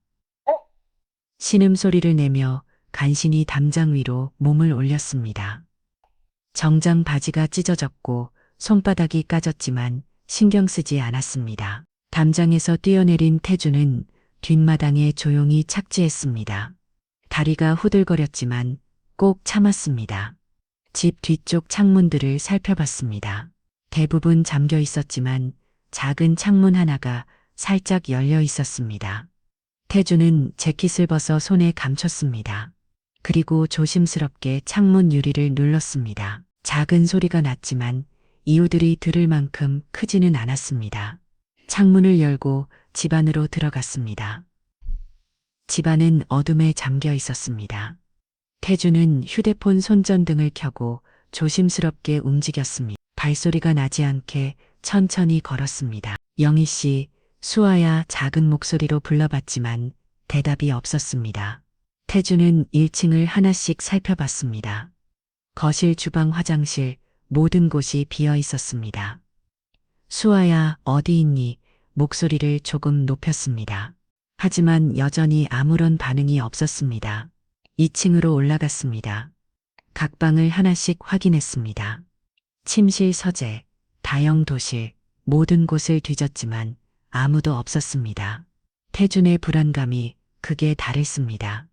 신음소리를 내며 간신히 담장 위로 몸을 올렸습니다. 정장 바지가 찢어졌고 손바닥이 까졌지만 신경 쓰지 않았습니다. 담장에서 뛰어내린 태주는 뒷마당에 조용히 착지했습니다. 다리가 후들거렸지만 꼭 참았습니다. 집 뒤쪽 창문들을 살펴봤습니다. 대부분 잠겨 있었지만 작은 창문 하나가 살짝 열려 있었습니다. 태주는 재킷을 벗어 손에 감췄습니다. 그리고 조심스럽게 창문 유리를 눌렀습니다. 작은 소리가 났지만 이웃들이 들을 만큼 크지는 않았습니다. 창문을 열고 집 안으로 들어갔습니다. 집 안은 어둠에 잠겨 있었습니다. 태주는 휴대폰 손전등을 켜고 조심스럽게 움직였습니다. 발소리가 나지 않게 천천히 걸었습니다. 영희 씨, 수아야 작은 목소리로 불러봤지만 대답이 없었습니다. 태주는 1층을 하나씩 살펴봤습니다. 거실, 주방, 화장실 모든 곳이 비어 있었습니다. 수아야 어디 있니? 목소리를 조금 높였습니다. 하지만 여전히 아무런 반응이 없었습니다. 2층으로 올라갔습니다. 각 방을 하나씩 확인했습니다. 침실, 서재, 다용도실 모든 곳을 뒤졌지만 아무도 없었습니다. 태준의 불안감이 극에 달했습니다.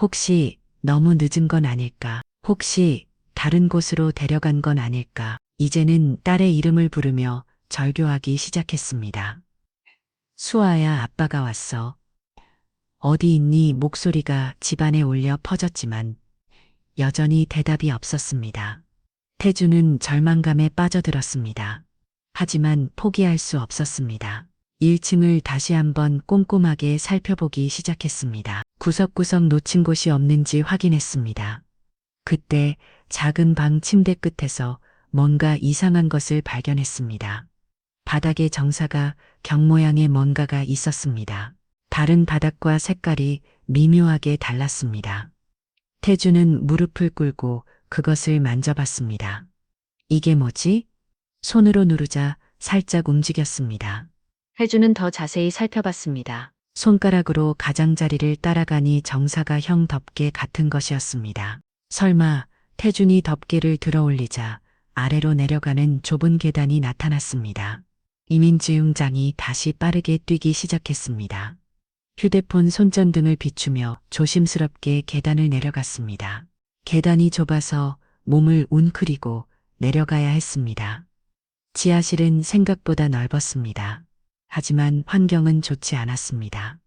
혹시 너무 늦은 건 아닐까? 혹시 다른 곳으로 데려간 건 아닐까? 이제는 딸의 이름을 부르며 절교하기 시작했습니다. 수아야, 아빠가 왔어. 어디 있니? 목소리가 집안에 울려 퍼졌지만 여전히 대답이 없었습니다. 태주는 절망감에 빠져들었습니다. 하지만 포기할 수 없었습니다. 1층을 다시 한번 꼼꼼하게 살펴보기 시작했습니다. 구석구석 놓친 곳이 없는지 확인했습니다. 그때 작은 방 침대 끝에서 뭔가 이상한 것을 발견했습니다. 바닥에 정사가 경 모양의 뭔가가 있었습니다. 다른 바닥과 색깔이 미묘하게 달랐습니다. 태주는 무릎을 꿇고 그것을 만져봤습니다. 이게 뭐지? 손으로 누르자 살짝 움직였습니다. 태주는 더 자세히 살펴봤습니다. 손가락으로 가장자리를 따라가니 정사가 형 덮개 같은 것이었습니다. 설마 태준이 덮개를 들어올리자 아래로 내려가는 좁은 계단이 나타났습니다. 이민지웅장이 다시 빠르게 뛰기 시작했습니다. 휴대폰 손전등을 비추며 조심스럽게 계단을 내려갔습니다. 계단이 좁아서 몸을 웅크리고 내려가야 했습니다. 지하실은 생각보다 넓었습니다. 하지만 환경은 좋지 않았습니다.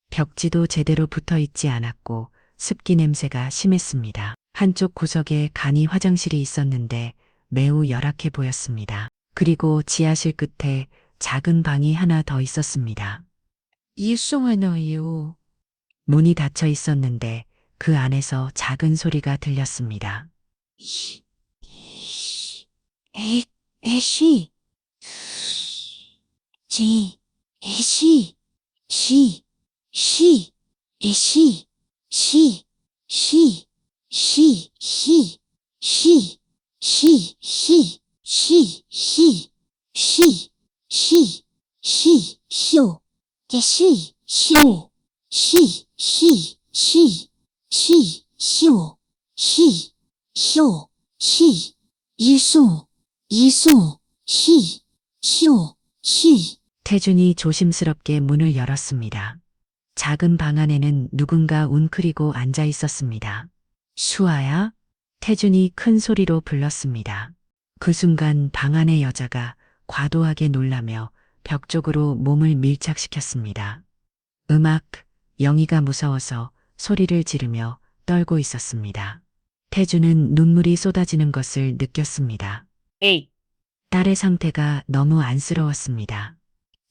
벽지도 제대로 붙어 있지 않았고 습기 냄새가 심했습니다. 한쪽 구석에 간이 화장실이 있었는데 매우 열악해 보였습니다. 그리고 지하실 끝에 작은 방이 하나 더 있었습니다. 이송하너요. 문이 닫혀 있었는데 그 안에서 작은 소리가 들렸습니다. 애쉬, 애쉬, 태준이 조심스럽게 문을 열었습니다. 작은 방 안에는 누군가 웅크리고 앉아 있었습니다. 수아야? 태준이 큰 소리로 불렀습니다. 그 순간 방 안의 여자가 과도하게 놀라며 벽 쪽으로 몸을 밀착시켰습니다. 영희가 무서워서 소리를 지르며 떨고 있었습니다. 태준은 눈물이 쏟아지는 것을 느꼈습니다. 에이, 딸의 상태가 너무 안쓰러웠습니다.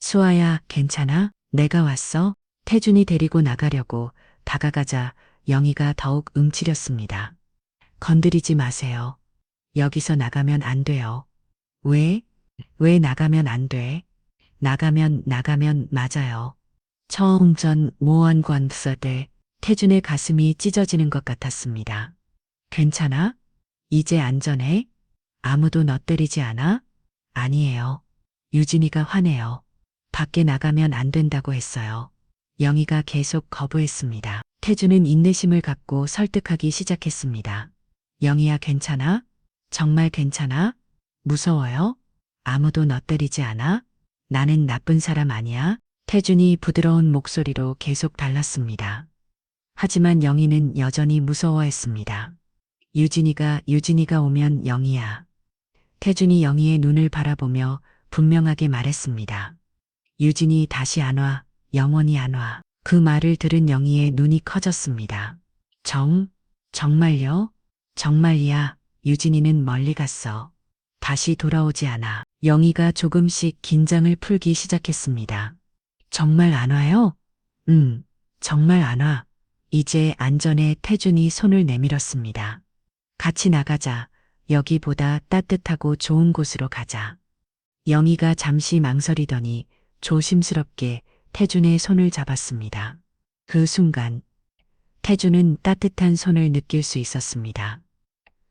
수아야, 괜찮아? 내가 왔어? 태준이 데리고 나가려고 다가가자 영희가 더욱 움츠렸습니다. 건드리지 마세요. 여기서 나가면 안 돼요. 왜? 왜 나가면 안 돼? 나가면 맞아요. 처음전 모원관서대 태준의 가슴이 찢어지는 것 같았습니다. 괜찮아? 이제 안전해? 아무도 너 때리지 않아? 아니에요. 유진이가 화내요. 밖에 나가면 안 된다고 했어요. 영희가 계속 거부했습니다. 태준은 인내심을 갖고 설득하기 시작했습니다. 영희야, 괜찮아? 정말 괜찮아? 무서워요? 아무도 너 때리지 않아? 나는 나쁜 사람 아니야? 태준이 부드러운 목소리로 계속 달랐습니다. 하지만 영희는 여전히 무서워했습니다. 유진이가 오면 영희야. 태준이 영희의 눈을 바라보며 분명하게 말했습니다. 유진이 다시 안 와. 영원히 안 와. 그 말을 들은 영희의 눈이 커졌습니다. 정말요? 정말이야. 유진이는 멀리 갔어. 다시 돌아오지 않아. 영희가 조금씩 긴장을 풀기 시작했습니다. 정말 안 와요? 정말 안 와. 이제 안전에 태준이 손을 내밀었습니다. 같이 나가자. 여기보다 따뜻하고 좋은 곳으로 가자. 영희가 잠시 망설이더니 조심스럽게 태준의 손을 잡았습니다. 그 순간 태준은 따뜻한 손을 느낄 수 있었습니다.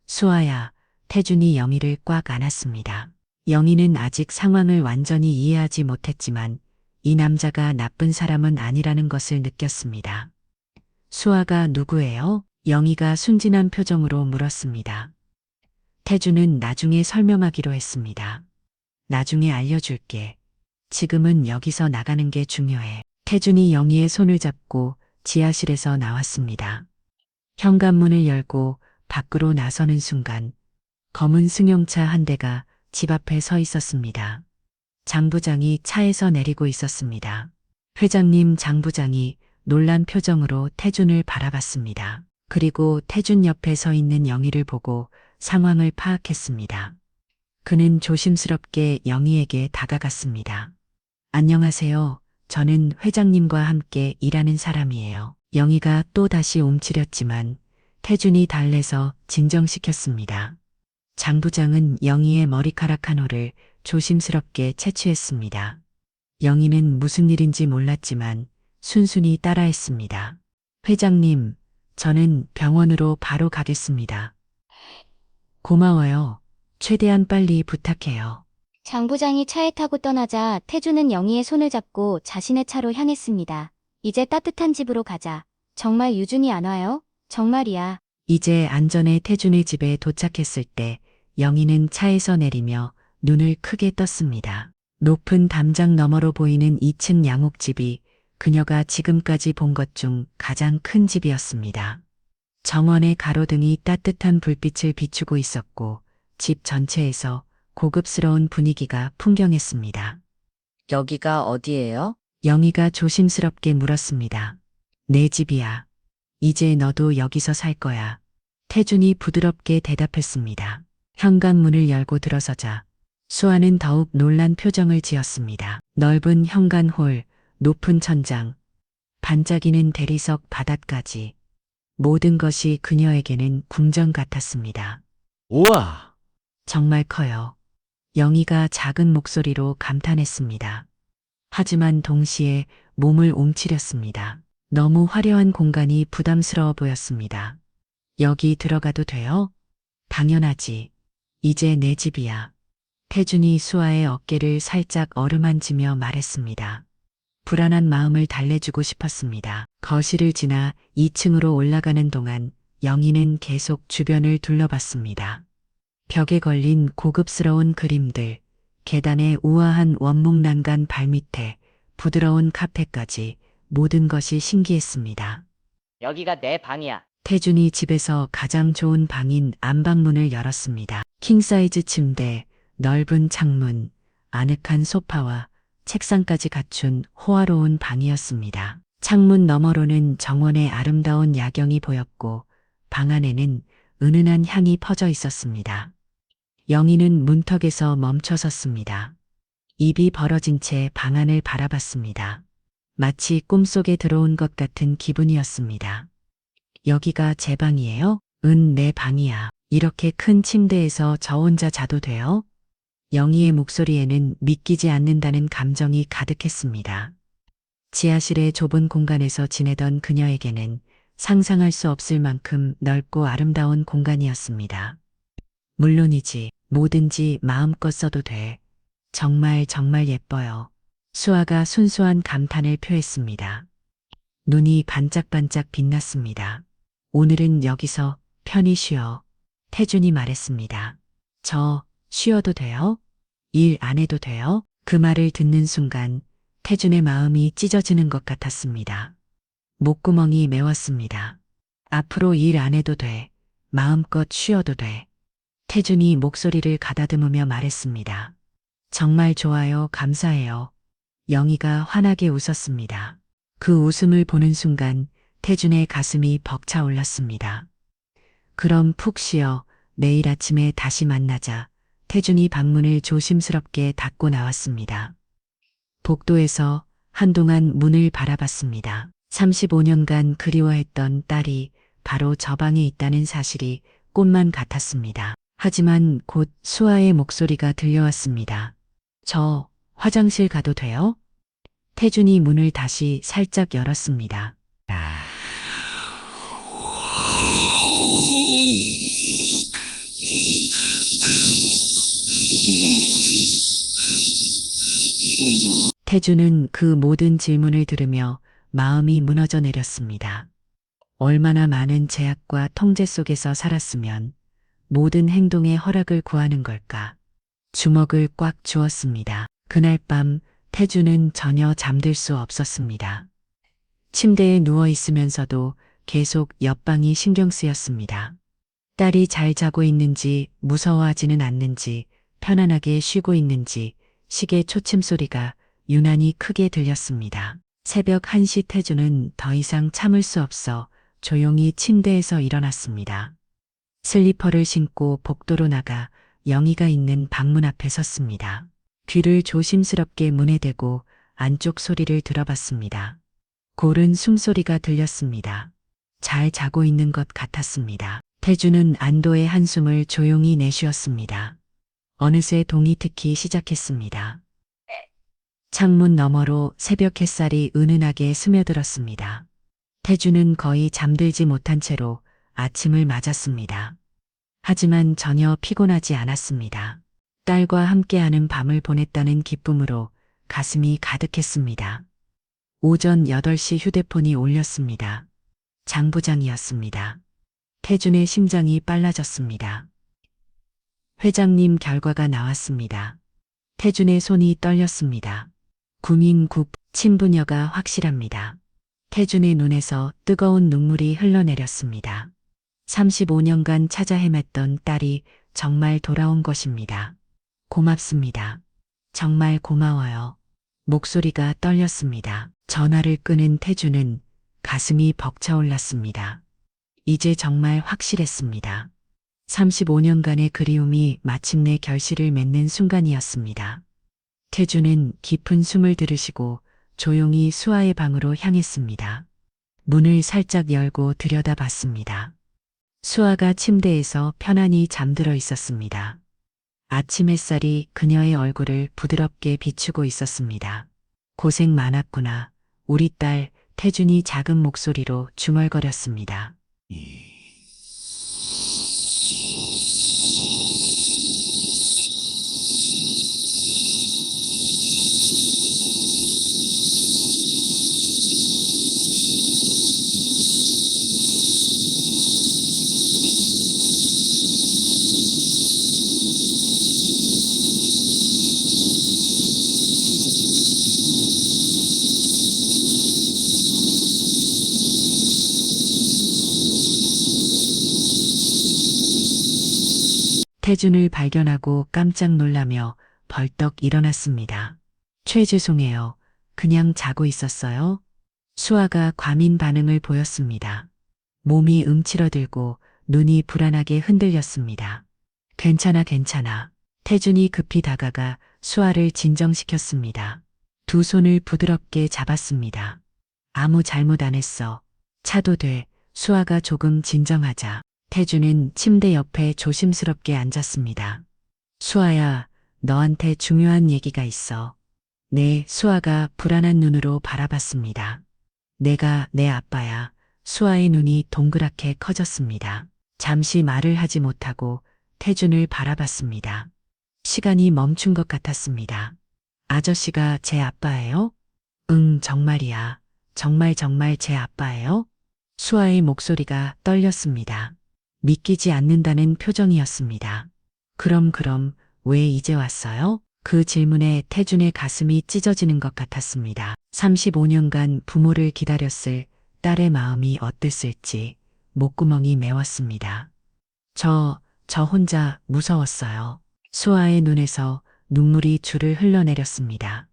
수아야, 태준이 영희를 꽉 안았습니다. 영희는 아직 상황을 완전히 이해하지 못했지만 이 남자가 나쁜 사람은 아니라는 것을 느꼈습니다. 수아가 누구예요? 영희가 순진한 표정으로 물었습니다. 태준은 나중에 설명하기로 했습니다. 나중에 알려줄게. 지금은 여기서 나가는 게 중요해. 태준이 영희의 손을 잡고 지하실에서 나왔습니다. 현관문을 열고 밖으로 나서는 순간 검은 승용차 한 대가 집 앞에 서 있었습니다. 장 부장이 차에서 내리고 있었습니다. 회장님, 장 부장이 놀란 표정으로 태준을 바라봤습니다. 그리고 태준 옆에 서 있는 영희를 보고 상황을 파악했습니다. 그는 조심스럽게 영희에게 다가갔습니다. 안녕하세요. 저는 회장님과 함께 일하는 사람이에요. 영희가 또 다시 움츠렸지만 태준이 달래서 진정시켰습니다. 장 부장은 영희의 머리카락 한 홀을 조심스럽게 채취했습니다. 영희는 무슨 일인지 몰랐지만 순순히 따라했습니다. 회장님, 저는 병원으로 바로 가겠습니다. 고마워요. 최대한 빨리 부탁해요. 장 부장이 차에 타고 떠나자 태주는 영희의 손을 잡고 자신의 차로 향했습니다. 이제 따뜻한 집으로 가자. 정말 유준이 안 와요? 정말이야. 이제 안전에 태준의 집에 도착했을 때 영희는 차에서 내리며 눈을 크게 떴습니다. 높은 담장 너머로 보이는 2층 양옥집이 그녀가 지금까지 본 것 중 가장 큰 집이었습니다. 정원의 가로등이 따뜻한 불빛을 비추고 있었고 집 전체에서 고급스러운 분위기가 풍경했습니다. 여기가 어디예요? 영희가 조심스럽게 물었습니다. 내 집이야. 이제 너도 여기서 살 거야. 태준이 부드럽게 대답했습니다. 현관문을 열고 들어서자 수아는 더욱 놀란 표정을 지었습니다. 넓은 현관홀, 높은 천장, 반짝이는 대리석 바닥까지 모든 것이 그녀에게는 궁전 같았습니다. 우와! 정말 커요. 영희가 작은 목소리로 감탄했습니다. 하지만 동시에 몸을 움츠렸습니다. 너무 화려한 공간이 부담스러워 보였습니다. 여기 들어가도 돼요? 당연하지. 이제 내 집이야. 태준이 수아의 어깨를 살짝 어루만지며 말했습니다. 불안한 마음을 달래주고 싶었습니다. 거실을 지나 2층으로 올라가는 동안 영희는 계속 주변을 둘러봤습니다. 벽에 걸린 고급스러운 그림들, 계단의 우아한 원목 난간 발밑에 부드러운 카페까지 모든 것이 신기했습니다. 여기가 내 방이야. 태준이 집에서 가장 좋은 방인 안방문을 열었습니다. 킹사이즈 침대, 넓은 창문, 아늑한 소파와 책상까지 갖춘 호화로운 방이었습니다. 창문 너머로는 정원의 아름다운 야경이 보였고 방 안에는 은은한 향이 퍼져 있었습니다. 영희는 문턱에서 멈춰섰습니다. 입이 벌어진 채 방 안을 바라봤습니다. 마치 꿈속에 들어온 것 같은 기분이었습니다. 여기가 제 방이에요? 내 방이야. 이렇게 큰 침대에서 저 혼자 자도 돼요? 영희의 목소리에는 믿기지 않는다는 감정이 가득했습니다. 지하실의 좁은 공간에서 지내던 그녀에게는 상상할 수 없을 만큼 넓고 아름다운 공간이었습니다. 물론이지, 뭐든지 마음껏 써도 돼. 정말 예뻐요. 수아가 순수한 감탄을 표했습니다. 눈이 반짝반짝 빛났습니다. 오늘은 여기서 편히 쉬어. 태준이 말했습니다. 쉬어도 돼요? 일 안 해도 돼요? 그 말을 듣는 순간 태준의 마음이 찢어지는 것 같았습니다. 목구멍이 메웠습니다. 앞으로 일 안 해도 돼. 마음껏 쉬어도 돼. 태준이 목소리를 가다듬으며 말했습니다. 정말 좋아요. 감사해요. 영희가 환하게 웃었습니다. 그 웃음을 보는 순간 태준의 가슴이 벅차올랐습니다. 그럼 푹 쉬어. 내일 아침에 다시 만나자. 태준이 방문을 조심스럽게 닫고 나왔습니다. 복도에서 한동안 문을 바라봤습니다. 35년간 그리워했던 딸이 바로 저 방에 있다는 사실이 꿈만 같았습니다. 하지만 곧 수아의 목소리가 들려왔습니다. 저 화장실 가도 돼요? 태준이 문을 다시 살짝 열었습니다. 태준은 그 모든 질문을 들으며 마음이 무너져 내렸습니다. 얼마나 많은 제약과 통제 속에서 살았으면 모든 행동에 허락을 구하는 걸까? 주먹을 꽉 쥐었습니다. 그날 밤 태준은 전혀 잠들 수 없었습니다. 침대에 누워 있으면서도 계속 옆방이 신경 쓰였습니다. 딸이 잘 자고 있는지, 무서워하지는 않는지, 편안하게 쉬고 있는지 시계 초침 소리가 유난히 크게 들렸습니다. 새벽 1시 태준은 더 이상 참을 수 없어 조용히 침대에서 일어났습니다. 슬리퍼를 신고 복도로 나가 영희가 있는 방문 앞에 섰습니다. 귀를 조심스럽게 문에 대고 안쪽 소리를 들어봤습니다. 고른 숨소리가 들렸습니다. 잘 자고 있는 것 같았습니다. 태준은 안도의 한숨을 조용히 내쉬었습니다. 어느새 동이 트기 시작했습니다. 창문 너머로 새벽 햇살이 은은하게 스며들었습니다. 태준은 거의 잠들지 못한 채로 아침을 맞았습니다. 하지만 전혀 피곤하지 않았습니다. 딸과 함께하는 밤을 보냈다는 기쁨으로 가슴이 가득했습니다. 오전 8시 휴대폰이 울렸습니다. 장 부장이었습니다. 태준의 심장이 빨라졌습니다. 회장님 결과가 나왔습니다. 태준의 손이 떨렸습니다. 구민국 친부녀가 확실합니다. 태준의 눈에서 뜨거운 눈물이 흘러내렸습니다. 35년간 찾아 헤맸던 딸이 정말 돌아온 것입니다. 고맙습니다. 정말 고마워요. 목소리가 떨렸습니다. 전화를 끊은 태준은 가슴이 벅차올랐습니다. 이제 정말 확실했습니다. 35년간의 그리움이 마침내 결실을 맺는 순간이었습니다. 태준은 깊은 숨을 들이쉬고 조용히 수아의 방으로 향했습니다. 문을 살짝 열고 들여다봤습니다. 수아가 침대에서 편안히 잠들어 있었습니다. 아침 햇살이 그녀의 얼굴을 부드럽게 비추고 있었습니다. 고생 많았구나. 우리 딸 태준이 작은 목소리로 중얼거렸습니다. 태준을 발견하고 깜짝 놀라며 벌떡 일어났습니다. 죄송해요. 그냥 자고 있었어요? 수아가 과민 반응을 보였습니다. 몸이 움츠러들고 눈이 불안하게 흔들렸습니다. 괜찮아, 괜찮아. 태준이 급히 다가가 수아를 진정시켰습니다. 두 손을 부드럽게 잡았습니다. 아무 잘못 안 했어. 차도 돼. 수아가 조금 진정하자. 태준은 침대 옆에 조심스럽게 앉았습니다. 수아야, 너한테 중요한 얘기가 있어. 네, 수아가 불안한 눈으로 바라봤습니다. 내가 내 아빠야. 수아의 눈이 동그랗게 커졌습니다. 잠시 말을 하지 못하고 태준을 바라봤습니다. 시간이 멈춘 것 같았습니다. 아저씨가 제 아빠예요? 응, 정말이야. 정말 제 아빠예요? 수아의 목소리가 떨렸습니다. 믿기지 않는다는 표정이었습니다. 그럼 왜 이제 왔어요? 그 질문에 태준의 가슴이 찢어지는 것 같았습니다. 35년간 부모를 기다렸을 딸의 마음이 어땠을지 목구멍이 메웠습니다. 저 혼자 무서웠어요. 수아의 눈에서 눈물이 줄을 흘러내렸습니다.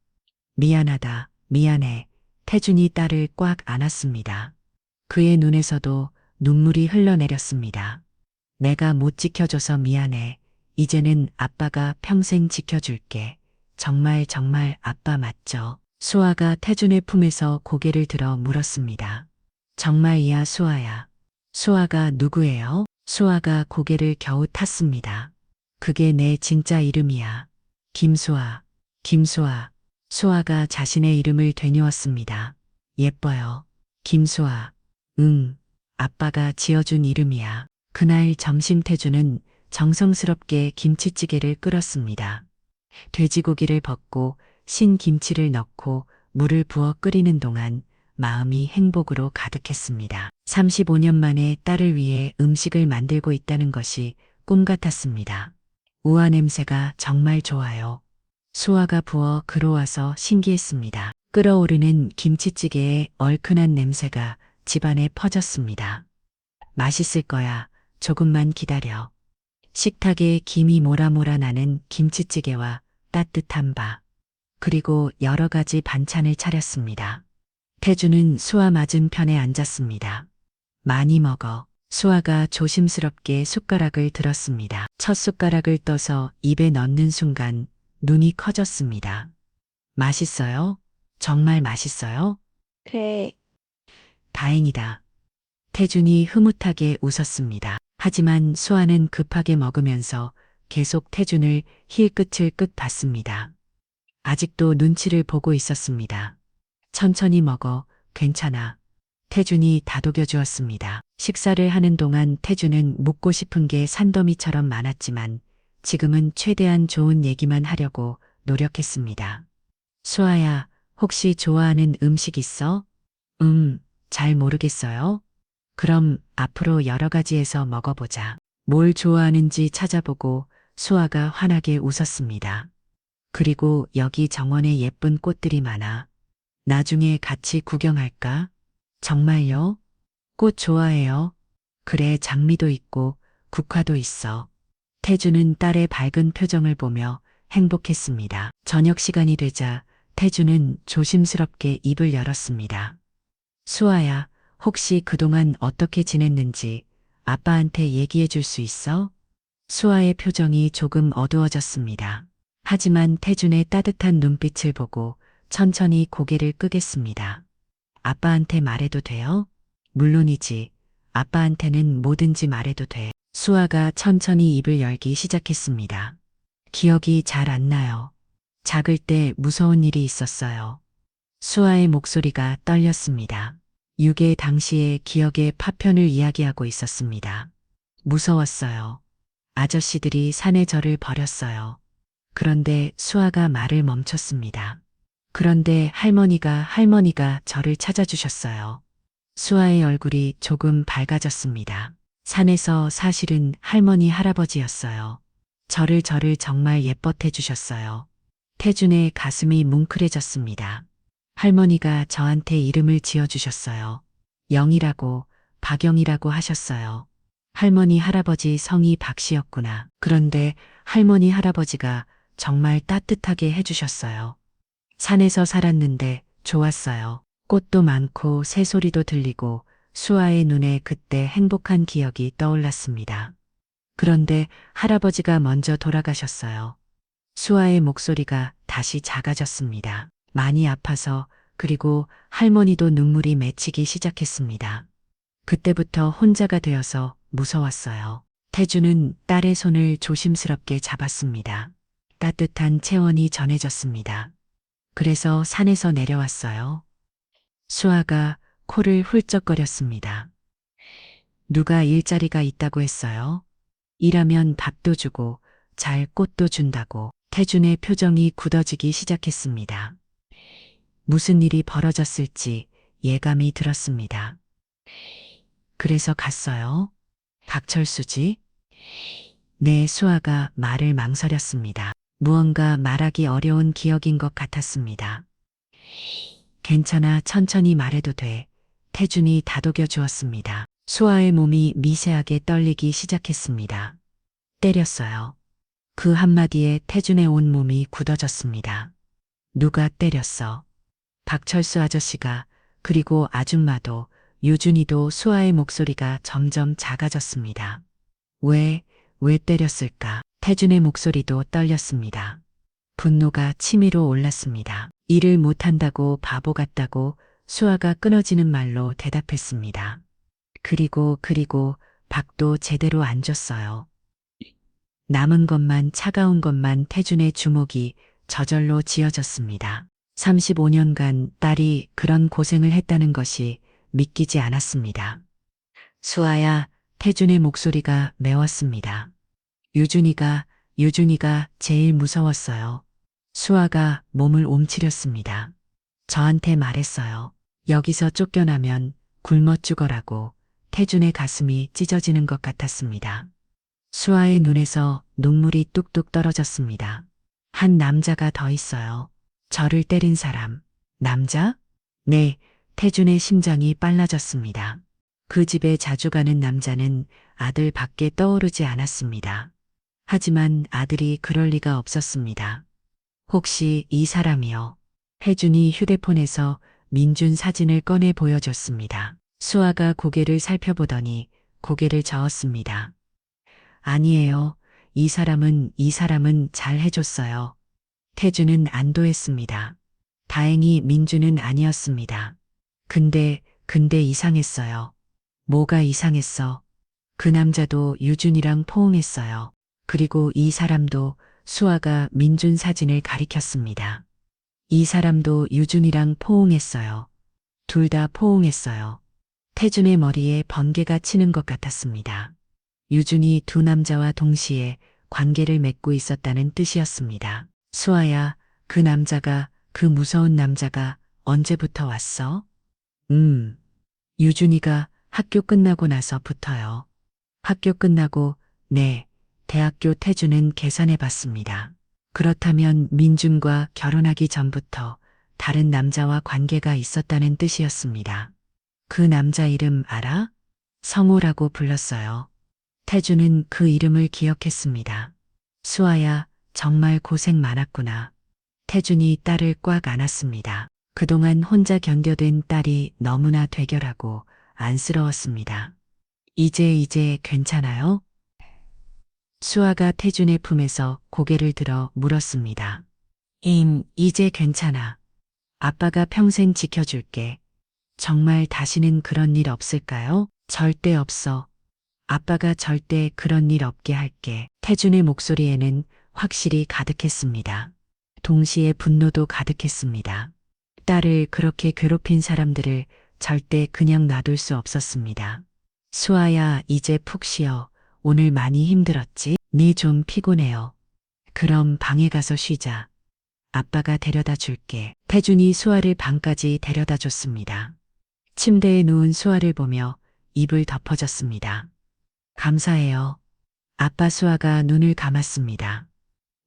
미안하다, 미안해. 태준이 딸을 꽉 안았습니다. 그의 눈에서도 눈물이 흘러내렸습니다. 내가 못 지켜줘서 미안해. 이제는 아빠가 평생 지켜줄게. 정말 정말 아빠 맞죠? 수아가 태준의 품에서 고개를 들어 물었습니다. 정말이야, 수아야. 수아가 누구예요? 수아가 고개를 겨우 탔습니다. 그게 내 진짜 이름이야. 김수아, 김수아. 수아가 자신의 이름을 되뇌었습니다. 예뻐요. 김수아. 응, 아빠가 지어준 이름이야. 그날 점심 태준은 정성스럽게 김치찌개를 끓였습니다. 돼지고기를 벗고 신김치를 넣고 물을 부어 끓이는 동안 마음이 행복으로 가득했습니다. 35년 만에 딸을 위해 음식을 만들고 있다는 것이 꿈 같았습니다. 우아 냄새가 정말 좋아요. 수아가 부어 그로와서 신기했습니다. 끓어오르는 김치찌개의 얼큰한 냄새가 집안에 퍼졌습니다. 맛있을 거야. 조금만 기다려. 식탁에 김이 모라모라 나는 김치찌개와 따뜻한 밥, 그리고 여러 가지 반찬을 차렸습니다. 태주는 수아 맞은편에 앉았습니다. 많이 먹어. 수아가 조심스럽게 숟가락을 들었습니다. 첫 숟가락을 떠서 입에 넣는 순간 눈이 커졌습니다. 맛있어요? 정말 맛있어요? 네. 다행이다. 태준이 흐뭇하게 웃었습니다. 하지만 수아는 급하게 먹으면서 계속 태준을 힐끗힐 끗 봤습니다. 아직도 눈치를 보고 있었습니다. 천천히 먹어, 괜찮아. 태준이 다독여 주었습니다. 식사를 하는 동안 태준은 묻고 싶은 게 산더미처럼 많았지만 지금은 최대한 좋은 얘기만 하려고 노력했습니다. 수아야, 혹시 좋아하는 음식 있어? 잘 모르겠어요. 그럼 앞으로 여러 가지에서 먹어보자. 뭘 좋아하는지 찾아보고 수아가 환하게 웃었습니다. 그리고 여기 정원에 예쁜 꽃들이 많아. 나중에 같이 구경할까? 정말요? 꽃 좋아해요? 그래, 장미도 있고 국화도 있어. 태주는 딸의 밝은 표정을 보며 행복했습니다. 저녁 시간이 되자 태주는 조심스럽게 입을 열었습니다. 수아야, 혹시 그동안 어떻게 지냈는지 아빠한테 얘기해 줄 수 있어? 수아의 표정이 조금 어두워졌습니다. 하지만 태준의 따뜻한 눈빛을 보고 천천히 고개를 끄겠습니다. 아빠한테 말해도 돼요? 물론이지. 아빠한테는 뭐든지 말해도 돼. 수아가 천천히 입을 열기 시작했습니다. 기억이 잘 안 나요. 작을 때 무서운 일이 있었어요. 수아의 목소리가 떨렸습니다. 유괴 당시의 기억의 파편을 이야기하고 있었습니다. 무서웠어요. 아저씨들이 산에 저를 버렸어요. 그런데 수아가 말을 멈췄습니다. 그런데 할머니가 저를 찾아주셨어요. 수아의 얼굴이 조금 밝아졌습니다. 산에서 사실은 할머니 할아버지였어요. 저를 정말 예뻤해 주셨어요. 태준의 가슴이 뭉클해졌습니다. 할머니가 저한테 이름을 지어주셨어요. 영이라고, 박영이라고 하셨어요. 할머니 할아버지 성이 박씨였구나. 그런데 할머니 할아버지가 정말 따뜻하게 해주셨어요. 산에서 살았는데 좋았어요. 꽃도 많고 새소리도 들리고 수아의 눈에 그때 행복한 기억이 떠올랐습니다. 그런데 할아버지가 먼저 돌아가셨어요. 수아의 목소리가 다시 작아졌습니다. 많이 아파서, 그리고 할머니도 눈물이 맺히기 시작했습니다. 그때부터 혼자가 되어서 무서웠어요. 태주는 딸의 손을 조심스럽게 잡았습니다. 따뜻한 체온이 전해졌습니다. 그래서 산에서 내려왔어요. 수아가 코를 훌쩍거렸습니다. 누가 일자리가 있다고 했어요? 일하면 밥도 주고 잘 꽃도 준다고. 태준의 표정이 굳어지기 시작했습니다. 무슨 일이 벌어졌을지 예감이 들었습니다. 그래서 갔어요? 박철수지? 수아가 말을 망설였습니다. 무언가 말하기 어려운 기억인 것 같았습니다. 괜찮아, 천천히 말해도 돼. 태준이 다독여 주었습니다. 수아의 몸이 미세하게 떨리기 시작했습니다. 때렸어요. 그 한마디에 태준의 온몸이 굳어졌습니다. 누가 때렸어? 박철수 아저씨가, 그리고 아줌마도, 유준이도. 수아의 목소리가 점점 작아졌습니다. 왜 때렸을까? 태준의 목소리도 떨렸습니다. 분노가 치밀어 올랐습니다. 일을 못한다고, 바보 같다고. 수아가 끊어지는 말로 대답했습니다. 그리고 밥도 제대로 안 줬어요. 남은 것만, 차가운 것만. 태준의 주먹이 저절로 쥐어졌습니다. 35년간 딸이 그런 고생을 했다는 것이 믿기지 않았습니다. 수아야, 태준의 목소리가 매웠습니다. 유준이가 제일 무서웠어요. 수아가 몸을 옴츠렸습니다. 저한테 말했어요. 여기서 쫓겨나면 굶어 죽어라고. 태준의 가슴이 찢어지는 것 같았습니다. 수아의 눈에서 눈물이 뚝뚝 떨어졌습니다. 한 남자가 더 있어요. 저를 때린 사람. 남자? 네, 태준의 심장이 빨라졌습니다. 그 집에 자주 가는 남자는 아들밖에 떠오르지 않았습니다. 하지만 아들이 그럴 리가 없었습니다. 혹시 이 사람이요? 태준이 휴대폰에서 민준 사진을 꺼내 보여줬습니다. 수아가 고개를 살펴보더니 고개를 저었습니다. 아니에요. 이 사람은 잘 해줬어요. 태준은 안도했습니다. 다행히 민준은 아니었습니다. 근데 이상했어요. 뭐가 이상했어? 그 남자도 유준이랑 포옹했어요. 그리고 이 사람도. 수아가 민준 사진을 가리켰습니다. 이 사람도 유준이랑 포옹했어요. 둘 다 포옹했어요. 태준의 머리에 번개가 치는 것 같았습니다. 유준이 두 남자와 동시에 관계를 맺고 있었다는 뜻이었습니다. 수아야, 그 남자가, 그 무서운 남자가 언제부터 왔어? 유준이가 학교 끝나고 나서부터요. 학교 끝나고, 네, 대학교. 태준은 계산해 봤습니다. 그렇다면 민준과 결혼하기 전부터 다른 남자와 관계가 있었다는 뜻이었습니다. 그 남자 이름 알아? 성우라고 불렀어요. 태준은 그 이름을 기억했습니다. 수아야, 정말 고생 많았구나. 태준이 딸을 꽉 안았습니다. 그동안 혼자 견뎌낸 딸이 너무나 되결하고 안쓰러웠습니다. 이제 괜찮아요? 수아가 태준의 품에서 고개를 들어 물었습니다. 이제 괜찮아. 아빠가 평생 지켜줄게. 정말 다시는 그런 일 없을까요? 절대 없어. 아빠가 절대 그런 일 없게 할게. 태준의 목소리에는 확실히 가득했습니다. 동시에 분노도 가득했습니다. 딸을 그렇게 괴롭힌 사람들을 절대 그냥 놔둘 수 없었습니다. 수아야, 이제 푹 쉬어. 오늘 많이 힘들었지? 네, 좀 피곤해요. 그럼 방에 가서 쉬자. 아빠가 데려다 줄게. 태준이 수아를 방까지 데려다 줬습니다. 침대에 누운 수아를 보며 입을 덮어줬습니다. 감사해요. 아빠. 수아가 눈을 감았습니다.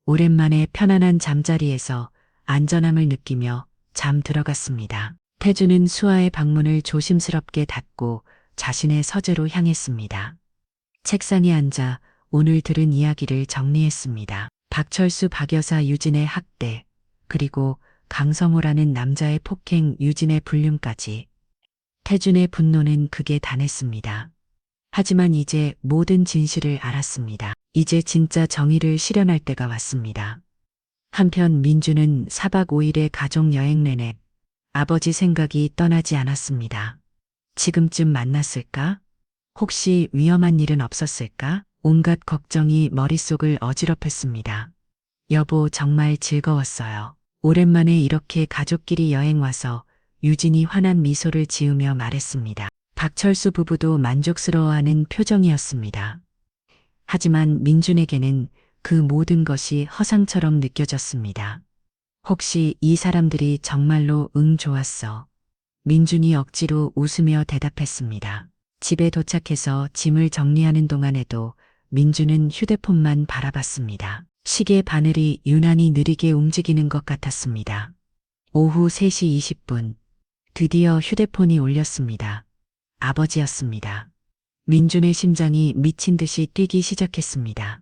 오랜만에 편안한 잠자리에서 안전함을 느끼며 잠 들어갔습니다. 태준은 수아의 방문을 조심스럽게 닫고 자신의 서재로 향했습니다. 책상에 앉아 오늘 들은 이야기를 정리했습니다. 박철수 박여사 유진의 학대, 그리고 강성호라는 남자의 폭행, 유진의 불륜까지. 태준의 분노는 극에 달했습니다. 하지만 이제 모든 진실을 알았습니다. 이제 진짜 정의를 실현할 때가 왔습니다. 한편 민주는 4박 5일의 가족 여행 내내 아버지 생각이 떠나지 않았습니다. 지금쯤 만났을까? 혹시 위험한 일은 없었을까? 온갖 걱정이 머릿속을 어지럽혔습니다. 여보, 정말 즐거웠어요. 오랜만에 이렇게 가족끼리 여행 와서. 유진이 환한 미소를 지으며 말했습니다. 박철수 부부도 만족스러워하는 표정이었습니다. 하지만 민준에게는 그 모든 것이 허상처럼 느껴졌습니다. 혹시 이 사람들이 정말로 좋았어? 민준이 억지로 웃으며 대답했습니다. 집에 도착해서 짐을 정리하는 동안에도 민주는 휴대폰만 바라봤습니다. 시계 바늘이 유난히 느리게 움직이는 것 같았습니다. 오후 3시 20분. 드디어 휴대폰이 울렸습니다. 아버지였습니다. 민준의 심장이 미친 듯이 뛰기 시작했습니다.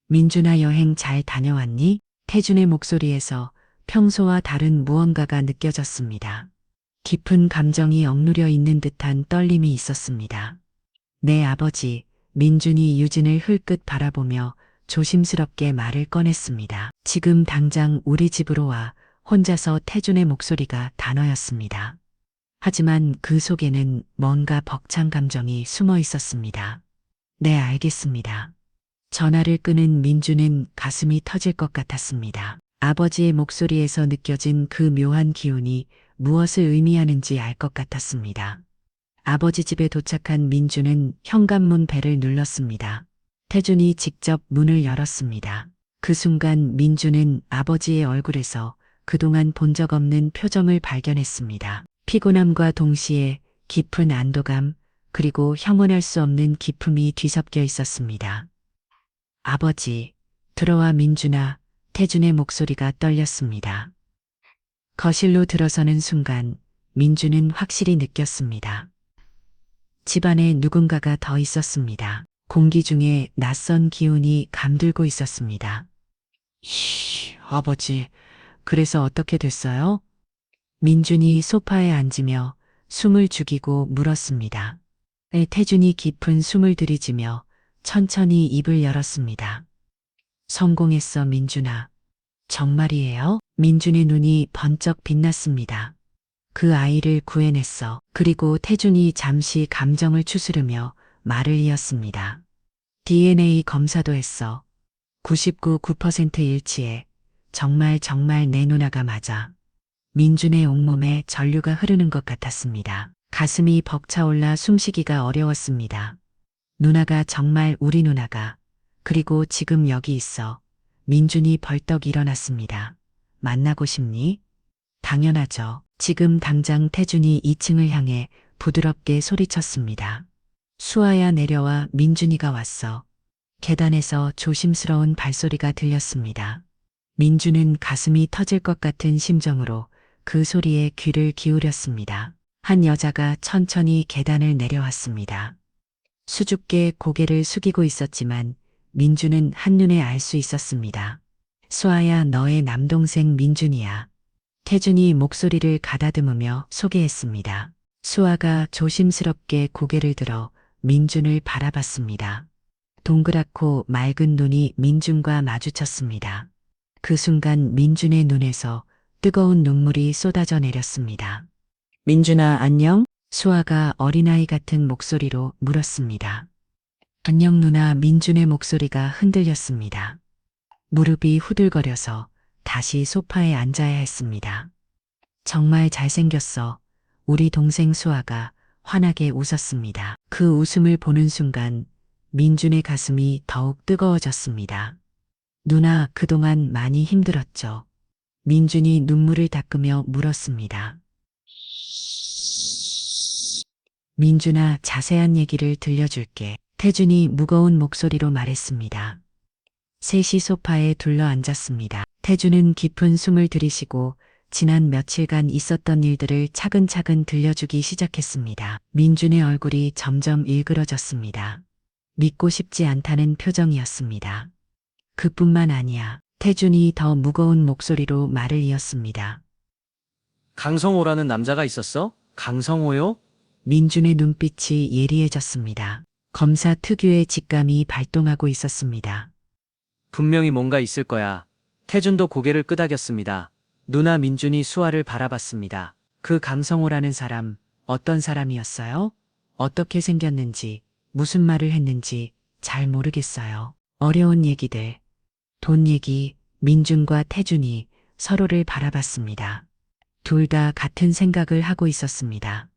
민준아, 여행 잘 다녀왔니? 태준의 목소리에서 평소와 다른 무언가가 느껴졌습니다. 깊은 감정이 억누려 있는 듯한 떨림이 있었습니다. 네, 아버지. 민준이 유진을 흘끗 바라보며 조심스럽게 말을 꺼냈습니다. 지금 당장 우리 집으로 와. 혼자서 태준의 목소리가 단어였습니다. 하지만 그 속에는 뭔가 벅찬 감정이 숨어 있었습니다. 네, 알겠습니다. 전화를 끄는 민주는 가슴이 터질 것 같았습니다. 아버지의 목소리에서 느껴진 그 묘한 기운이 무엇을 의미하는지 알 것 같았습니다. 아버지 집에 도착한 민주는 현관문 벨을 눌렀습니다. 태준이 직접 문을 열었습니다. 그 순간 민주는 아버지의 얼굴에서 그동안 본 적 없는 표정을 발견했습니다. 피곤함과 동시에 깊은 안도감, 그리고 형언할 수 없는 기쁨이 뒤섞여 있었습니다. 아버지, 들어와. 민준아. 태준의 목소리가 떨렸습니다. 거실로 들어서는 순간 민주는 확실히 느꼈습니다. 집안에 누군가가 더 있었습니다. 공기 중에 낯선 기운이 감돌고 있었습니다. 아버지, 그래서 어떻게 됐어요? 민준이 소파에 앉으며 숨을 죽이고 물었습니다. 태준이 깊은 숨을 들이지며 천천히 입을 열었습니다. 성공했어, 민준아. 정말이에요? 민준의 눈이 번쩍 빛났습니다. 그 아이를 구해냈어. 그리고 태준이 잠시 감정을 추스르며 말을 이었습니다. DNA 검사도 했어. 99% 일치해. 정말 내 누나가 맞아. 민준의 온몸에 전류가 흐르는 것 같았습니다. 가슴이 벅차올라 숨쉬기가 어려웠습니다. 누나가 정말 우리 누나가. 그리고 지금 여기 있어. 민준이 벌떡 일어났습니다. 만나고 싶니? 당연하죠. 지금 당장. 태준이 2층을 향해 부드럽게 소리쳤습니다. 수아야, 내려와. 민준이가 왔어. 계단에서 조심스러운 발소리가 들렸습니다. 민준은 가슴이 터질 것 같은 심정으로 그 소리에 귀를 기울였습니다. 한 여자가 천천히 계단을 내려왔습니다. 수줍게 고개를 숙이고 있었지만 민준은 한눈에 알 수 있었습니다. 수아야, 너의 남동생 민준이야. 태준이 목소리를 가다듬으며 소개했습니다. 수아가 조심스럽게 고개를 들어 민준을 바라봤습니다. 동그랗고 맑은 눈이 민준과 마주쳤습니다. 그 순간 민준의 눈에서 뜨거운 눈물이 쏟아져 내렸습니다. 민준아, 안녕? 수아가 어린아이 같은 목소리로 물었습니다. 안녕 누나. 민준의 목소리가 흔들렸습니다. 무릎이 후들거려서 다시 소파에 앉아야 했습니다. 정말 잘생겼어. 우리 동생 수아가 환하게 웃었습니다. 그 웃음을 보는 순간 민준의 가슴이 더욱 뜨거워졌습니다. 누나, 그동안 많이 힘들었죠? 민준이 눈물을 닦으며 물었습니다. 민준아, 자세한 얘기를 들려줄게. 태준이 무거운 목소리로 말했습니다. 셋이 소파에 둘러 앉았습니다. 태준은 깊은 숨을 들이쉬고 지난 며칠간 있었던 일들을 차근차근 들려주기 시작했습니다. 민준의 얼굴이 점점 일그러졌습니다. 믿고 싶지 않다는 표정이었습니다. 그뿐만 아니야. 태준이 더 무거운 목소리로 말을 이었습니다. 강성호라는 남자가 있었어? 강성호요? 민준의 눈빛이 예리해졌습니다. 검사 특유의 직감이 발동하고 있었습니다. 분명히 뭔가 있을 거야. 태준도 고개를 끄덕였습니다. 누나. 민준이 수아를 바라봤습니다. 그 강성호라는 사람, 어떤 사람이었어요? 어떻게 생겼는지, 무슨 말을 했는지 잘 모르겠어요. 어려운 얘기들, 돈 얘기. 민준과 태준이 서로를 바라봤습니다. 둘 다 같은 생각을 하고 있었습니다.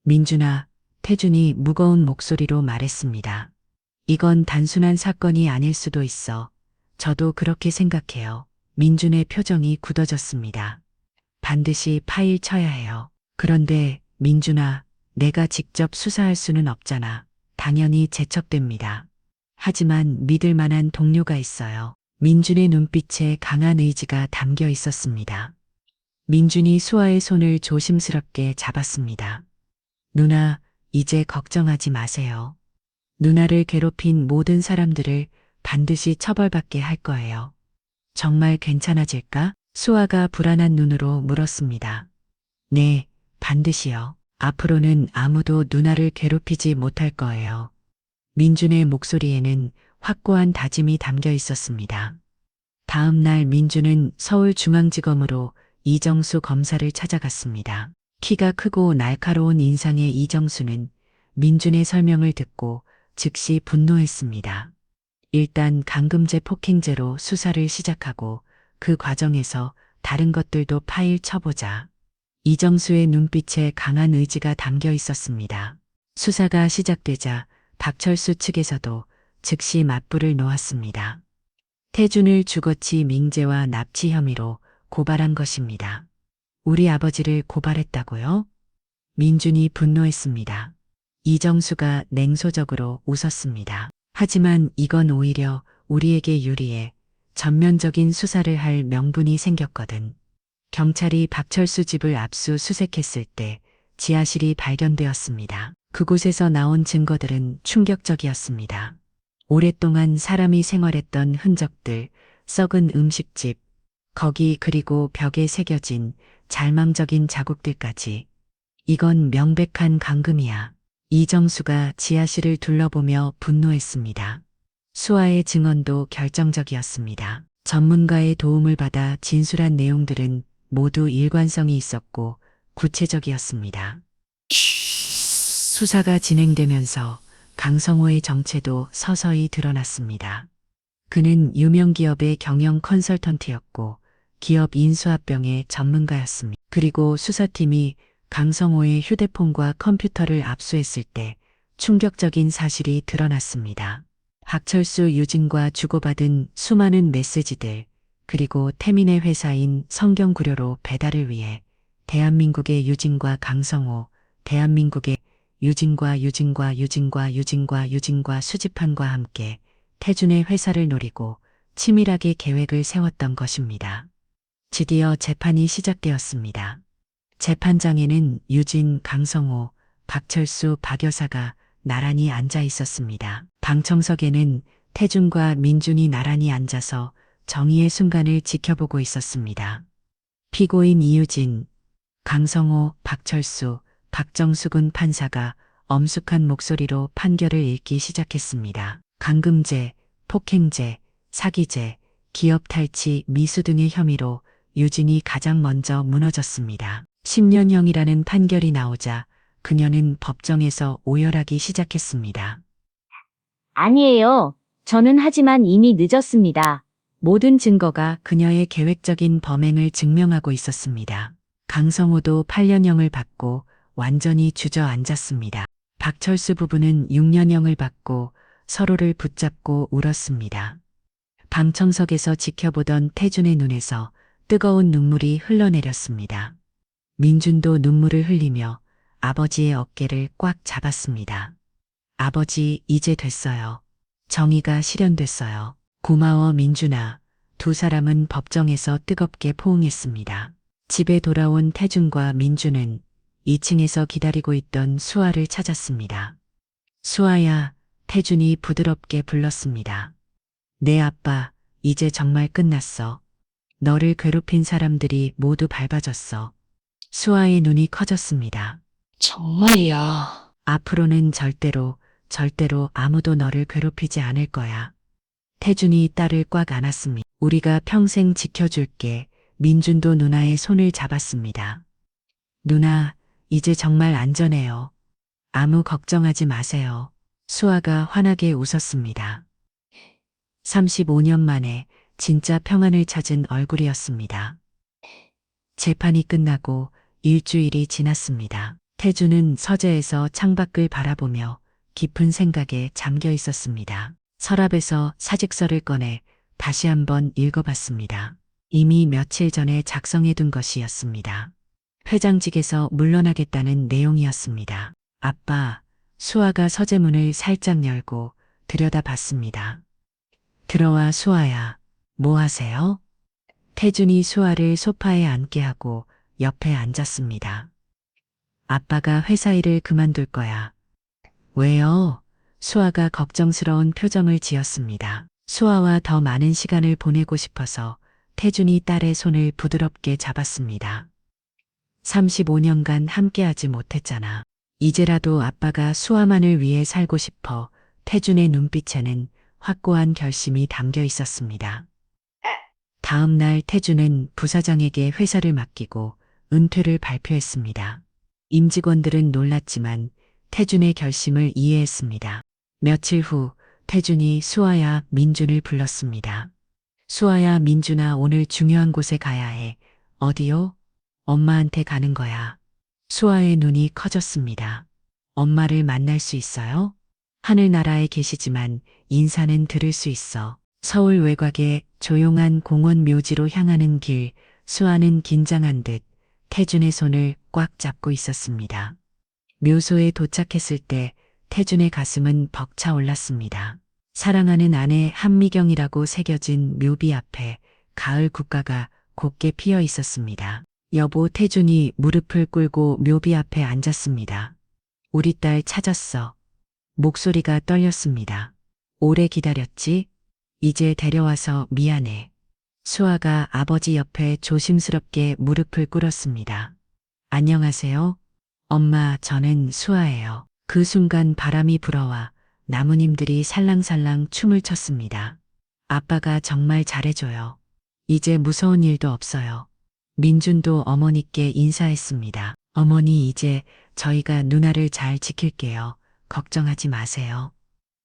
민준아, 태준이 무거운 목소리로 말했습니다. 이건 단순한 사건이 아닐 수도 있어. 저도 그렇게 생각해요. 민준의 표정이 굳어졌습니다. 반드시 파헤쳐야 해요. 그런데 민준아, 내가 직접 수사할 수는 없잖아. 당연히 제척됩니다. 하지만 믿을 만한 동료가 있어요. 민준의 눈빛에 강한 의지가 담겨 있었습니다. 민준이 수아의 손을 조심스럽게 잡았습니다. 누나, 이제 걱정하지 마세요. 누나를 괴롭힌 모든 사람들을 반드시 처벌받게 할 거예요. 정말 괜찮아질까? 수아가 불안한 눈으로 물었습니다. 네, 반드시요. 앞으로는 아무도 누나를 괴롭히지 못할 거예요. 민준의 목소리에는 확고한 다짐이 담겨 있었습니다. 다음 날 민준은 서울중앙지검으로 이정수 검사를 찾아갔습니다. 키가 크고 날카로운 인상의 이정수는 민준의 설명을 듣고 즉시 분노했습니다. 일단 강금제 폭행죄로 수사를 시작하고 그 과정에서 다른 것들도 파헤쳐보자. 이정수의 눈빛에 강한 의지가 담겨 있었습니다. 수사가 시작되자 박철수 측에서도 즉시 맞불을 놓았습니다. 태준을 주거치 밍죄와 납치 혐의로 고발한 것입니다. 우리 아버지를 고발했다고요? 민준이 분노했습니다. 이정수가 냉소적으로 웃었습니다. 하지만 이건 오히려 우리에게 유리해. 전면적인 수사를 할 명분이 생겼거든. 경찰이 박철수 집을 압수수색했을 때 지하실이 발견되었습니다. 그곳에서 나온 증거들은 충격적이었습니다. 오랫동안 사람이 생활했던 흔적들, 썩은 음식집, 거기 그리고 벽에 새겨진 잘망적인 자국들까지. 이건 명백한 강금이야. 이정수가 지하실을 둘러보며 분노했습니다. 수아의 증언도 결정적이었습니다. 전문가의 도움을 받아 진술한 내용들은 모두 일관성이 있었고 구체적이었습니다. 수사가 진행되면서 강성호의 정체도 서서히 드러났습니다. 그는 유명 기업의 경영 컨설턴트였고 기업 인수합병의 전문가였습니다. 그리고 수사팀이 강성호의 휴대폰과 컴퓨터를 압수했을 때 충격적인 사실이 드러났습니다. 박철수 유진과 주고받은 수많은 메시지들, 그리고 태민의 회사인 성경구료로 배달을 위해 대한민국의 유진과 강성호, 대한민국의 유진과 수지판과 함께 태준의 회사를 노리고 치밀하게 계획을 세웠던 것입니다. 드디어 재판이 시작되었습니다. 재판장에는 유진, 강성호, 박철수, 박 여사가 나란히 앉아 있었습니다. 방청석에는 태준과 민준이 나란히 앉아서 정의의 순간을 지켜보고 있었습니다. 피고인 이유진, 강성호, 박철수, 박정수군 판사가 엄숙한 목소리로 판결을 읽기 시작했습니다. 강금죄, 폭행죄, 사기죄, 기업 탈취, 미수 등의 혐의로 유진이 가장 먼저 무너졌습니다. 10년형이라는 판결이 나오자 그녀는 법정에서 오열하기 시작했습니다. 아니에요. 저는 하지만 이미 늦었습니다. 모든 증거가 그녀의 계획적인 범행을 증명하고 있었습니다. 강성호도 8년형을 받고 완전히 주저앉았습니다. 박철수 부부는 6년형을 받고 서로를 붙잡고 울었습니다. 방청석에서 지켜보던 태준의 눈에서 뜨거운 눈물이 흘러내렸습니다. 민준도 눈물을 흘리며 아버지의 어깨를 꽉 잡았습니다. 아버지, 이제 됐어요. 정의가 실현됐어요. 고마워, 민준아. 두 사람은 법정에서 뜨겁게 포옹했습니다. 집에 돌아온 태준과 민준은 2층에서 기다리고 있던 수아를 찾았습니다. 수아야, 태준이 부드럽게 불렀습니다. 네, 아빠, 이제 정말 끝났어. 너를 괴롭힌 사람들이 모두 밟아졌어. 수아의 눈이 커졌습니다. 정말이야. 앞으로는 절대로 아무도 너를 괴롭히지 않을 거야. 태준이 딸을 꽉 안았습니다. 우리가 평생 지켜줄게. 민준도 누나의 손을 잡았습니다. 누나, 이제 정말 안전해요. 아무 걱정하지 마세요. 수아가 환하게 웃었습니다. 35년 만에 진짜 평안을 찾은 얼굴이었습니다. 재판이 끝나고 일주일이 지났습니다. 태준은 서재에서 창밖을 바라보며 깊은 생각에 잠겨 있었습니다. 서랍에서 사직서를 꺼내 다시 한번 읽어봤습니다. 이미 며칠 전에 작성해둔 것이었습니다. 회장직에서 물러나겠다는 내용이었습니다. 아빠, 수아가 서재문을 살짝 열고 들여다봤습니다. 들어와 수아야. 뭐 하세요? 태준이 수아를 소파에 앉게 하고 옆에 앉았습니다. 아빠가 회사 일을 그만둘 거야. 왜요? 수아가 걱정스러운 표정을 지었습니다. 수아와 더 많은 시간을 보내고 싶어서 태준이 딸의 손을 부드럽게 잡았습니다. 35년간 함께하지 못했잖아. 이제라도 아빠가 수아만을 위해 살고 싶어. 태준의 눈빛에는 확고한 결심이 담겨 있었습니다. 다음 날 태준은 부사장에게 회사를 맡기고 은퇴를 발표했습니다. 임직원들은 놀랐지만 태준의 결심을 이해했습니다. 며칠 후 태준이 수아야 민준을 불렀습니다. 수아야 민준아 오늘 중요한 곳에 가야 해. 어디요? 엄마한테 가는 거야. 수아의 눈이 커졌습니다. 엄마를 만날 수 있어요? 하늘나라에 계시지만 인사는 들을 수 있어. 서울 외곽의 조용한 공원 묘지로 향하는 길, 수아는 긴장한 듯 태준의 손을 꽉 잡고 있었습니다. 묘소에 도착했을 때 태준의 가슴은 벅차 올랐습니다. 사랑하는 아내 한미경이라고 새겨진 묘비 앞에 가을 국화가 곱게 피어 있었습니다. 여보 태준이 무릎을 꿇고 묘비 앞에 앉았습니다. 우리 딸 찾았어. 목소리가 떨렸습니다. 오래 기다렸지? 이제 데려와서 미안해. 수아가 아버지 옆에 조심스럽게 무릎을 꿇었습니다. 안녕하세요. 엄마, 저는 수아예요. 그 순간 바람이 불어와 나무님들이 살랑살랑 춤을 췄습니다. 아빠가 정말 잘해줘요. 이제 무서운 일도 없어요. 민준도 어머니께 인사했습니다. 어머니, 이제 저희가 누나를 잘 지킬게요. 걱정하지 마세요.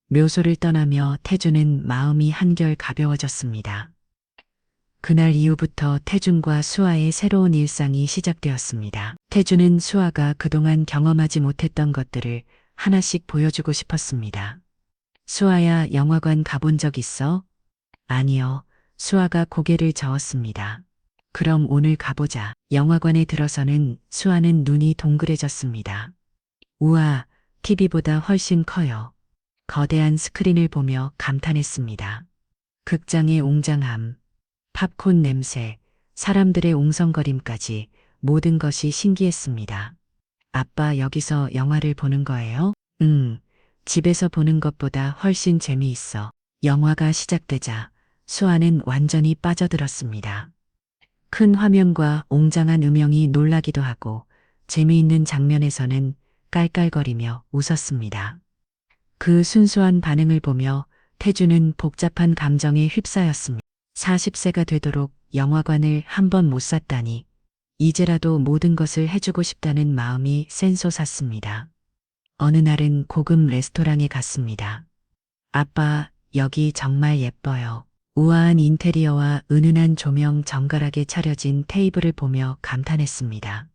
묘소를 떠나며 태준은 마음이 한결 가벼워졌습니다. 그날 이후부터 태준과 수아의 새로운 일상이 시작되었습니다. 태준은 수아가 그동안 경험하지 못했던 것들을 하나씩 보여주고 싶었습니다. 수아야, 영화관 가본 적 있어? 아니요. 수아가 고개를 저었습니다. 그럼 오늘 가보자. 영화관에 들어서는 수아는 눈이 동그래졌습니다. 우와, TV보다 훨씬 커요. 거대한 스크린을 보며 감탄했습니다. 극장의 웅장함, 팝콘 냄새, 사람들의 웅성거림까지 모든 것이 신기했습니다. 아빠, 여기서 영화를 보는 거예요? 집에서 보는 것보다 훨씬 재미있어. 영화가 시작되자 수아는 완전히 빠져들었습니다. 큰 화면과 웅장한 음영이 놀라기도 하고 재미있는 장면에서는 깔깔거리며 웃었습니다. 그 순수한 반응을 보며 태준은 복잡한 감정에 휩싸였습니다. 40세가 되도록 영화관을 한 번 못 샀다니 이제라도 모든 것을 해주고 싶다는 마음이 샘솟았습니다. 어느 날은 고급 레스토랑에 갔습니다. 아빠, 여기 정말 예뻐요. 우아한 인테리어와 은은한 조명 정갈하게 차려진 테이블을 보며 감탄했습니다.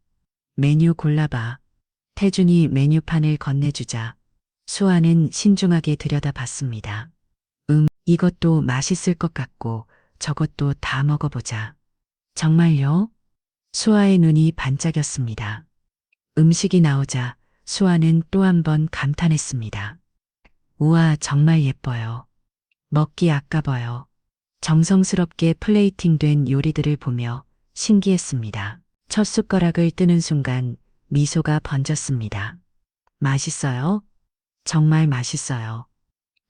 메뉴 골라봐. 태준이 메뉴판을 건네주자 수아는 신중하게 들여다봤습니다. 이것도 맛있을 것 같고 저것도 다 먹어보자. 정말요? 수아의 눈이 반짝였습니다. 음식이 나오자 수아는 또 한 번 감탄했습니다. 우와, 정말 예뻐요. 먹기 아까워요. 정성스럽게 플레이팅된 요리들을 보며 신기했습니다. 첫 숟가락을 뜨는 순간 미소가 번졌습니다. 맛있어요? 정말 맛있어요.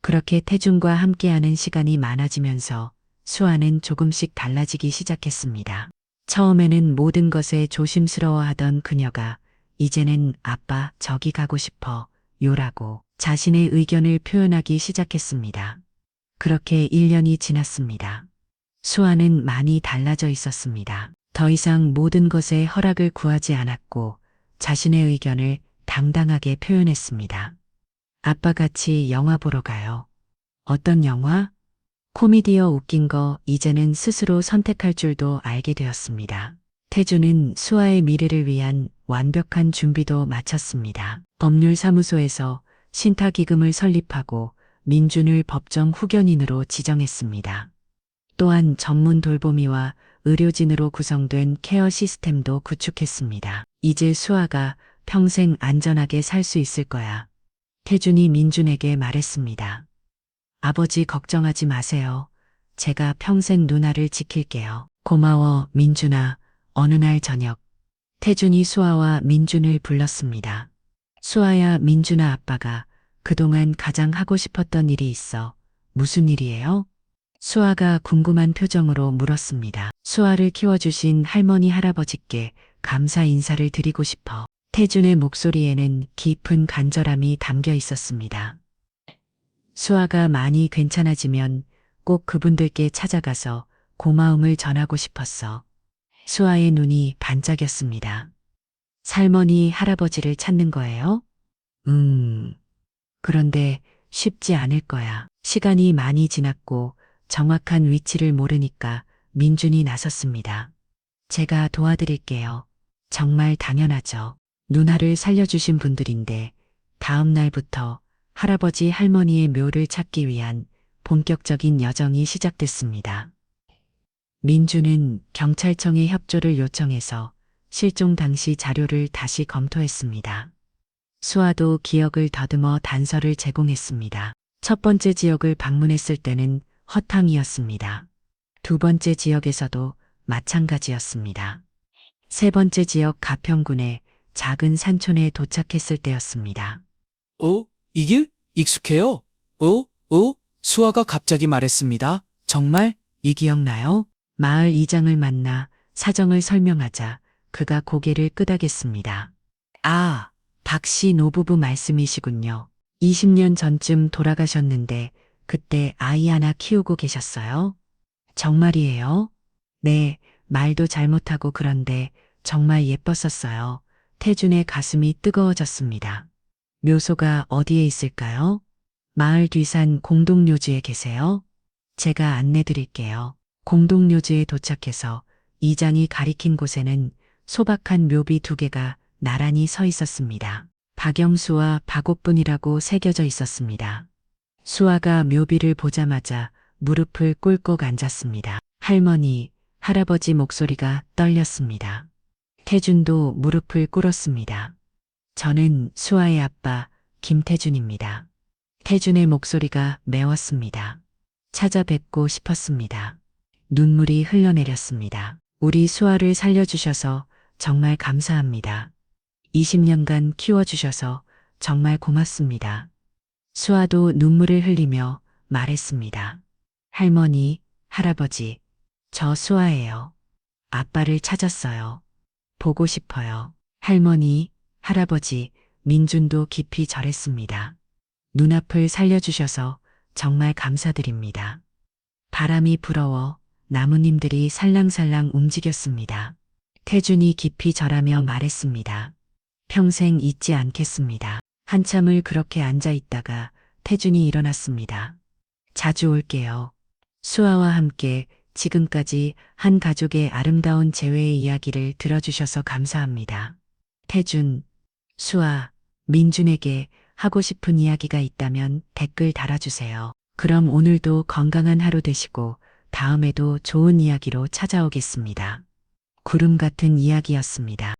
그렇게 태준과 함께하는 시간이 많아지면서 수아는 조금씩 달라지기 시작했습니다. 처음에는 모든 것에 조심스러워하던 그녀가 이제는 아빠, 저기 가고 싶어 요라고 자신의 의견을 표현하기 시작했습니다. 그렇게 1년이 지났습니다. 수아는 많이 달라져 있었습니다. 더 이상 모든 것에 허락을 구하지 않았고 자신의 의견을 당당하게 표현했습니다. 아빠 같이 영화 보러 가요. 어떤 영화? 코미디어 웃긴 거 이제는 스스로 선택할 줄도 알게 되었습니다. 태준은 수아의 미래를 위한 완벽한 준비도 마쳤습니다. 법률사무소에서 신탁기금을 설립하고 민준을 법정 후견인으로 지정했습니다. 또한 전문 돌보미와 의료진으로 구성된 케어 시스템도 구축했습니다. 이제 수아가 평생 안전하게 살 수 있을 거야. 태준이 민준에게 말했습니다. 아버지 걱정하지 마세요. 제가 평생 누나를 지킬게요. 고마워, 민준아. 어느 날 저녁, 태준이 수아와 민준을 불렀습니다. 수아야, 민준아, 아빠가 그동안 가장 하고 싶었던 일이 있어. 무슨 일이에요? 수아가 궁금한 표정으로 물었습니다. 수아를 키워주신 할머니, 할아버지께 감사 인사를 드리고 싶어. 태준의 목소리에는 깊은 간절함이 담겨 있었습니다. 수아가 많이 괜찮아지면 꼭 그분들께 찾아가서 고마움을 전하고 싶었어. 수아의 눈이 반짝였습니다. 할머니, 할아버지를 찾는 거예요? 그런데 쉽지 않을 거야. 시간이 많이 지났고 정확한 위치를 모르니까 민준이 나섰습니다. 제가 도와드릴게요. 정말 당연하죠. 누나를 살려주신 분들인데 다음 날부터 할아버지, 할머니의 묘를 찾기 위한 본격적인 여정이 시작됐습니다. 민준은 경찰청에 협조를 요청해서 실종 당시 자료를 다시 검토했습니다. 수아도 기억을 더듬어 단서를 제공했습니다. 첫 번째 지역을 방문했을 때는 허탕이었습니다. 두 번째 지역에서도 마찬가지였습니다. 세 번째 지역 가평군의 작은 산촌에 도착했을 때였습니다. 이 길? 익숙해요. 수아가 갑자기 말했습니다. 정말? 이 기억나요? 마을 이장을 만나 사정을 설명하자 그가 고개를 끄덕였습니다. 아, 박씨 노부부 말씀이시군요. 20년 전쯤 돌아가셨는데 그때 아이 하나 키우고 계셨어요? 정말이에요? 네, 말도 잘못하고 그런데 정말 예뻤었어요. 태준의 가슴이 뜨거워졌습니다. 묘소가 어디에 있을까요? 마을 뒤산 공동묘지에 계세요? 제가 안내 드릴게요. 공동묘지에 도착해서 이장이 가리킨 곳에는 소박한 묘비 2개가 나란히 서 있었습니다. 박영수와 박옥분이라고 새겨져 있었습니다. 수아가 묘비를 보자마자 무릎을 꿇고 앉았습니다. 할머니, 할아버지 목소리가 떨렸습니다. 태준도 무릎을 꿇었습니다. 저는 수아의 아빠 김태준입니다. 태준의 목소리가 매웠습니다. 찾아뵙고 싶었습니다. 눈물이 흘러내렸습니다. 우리 수아를 살려주셔서 정말 감사합니다. 20년간 키워주셔서 정말 고맙습니다. 수아도 눈물을 흘리며 말했습니다. 할머니, 할아버지, 저 수아예요. 아빠를 찾았어요. 보고 싶어요. 할머니, 할아버지, 민준도 깊이 절했습니다. 눈앞을 살려주셔서 정말 감사드립니다. 바람이 불어워 나뭇잎들이 살랑살랑 움직였습니다. 태준이 깊이 절하며 말했습니다. 평생 잊지 않겠습니다. 한참을 그렇게 앉아 있다가 태준이 일어났습니다. 자주 올게요. 수아와 함께 지금까지 한 가족의 아름다운 재회의 이야기를 들어주셔서 감사합니다. 태준, 수아, 민준에게 하고 싶은 이야기가 있다면 댓글 달아주세요. 그럼 오늘도 건강한 하루 되시고 다음에도 좋은 이야기로 찾아오겠습니다. 구름 같은 이야기였습니다.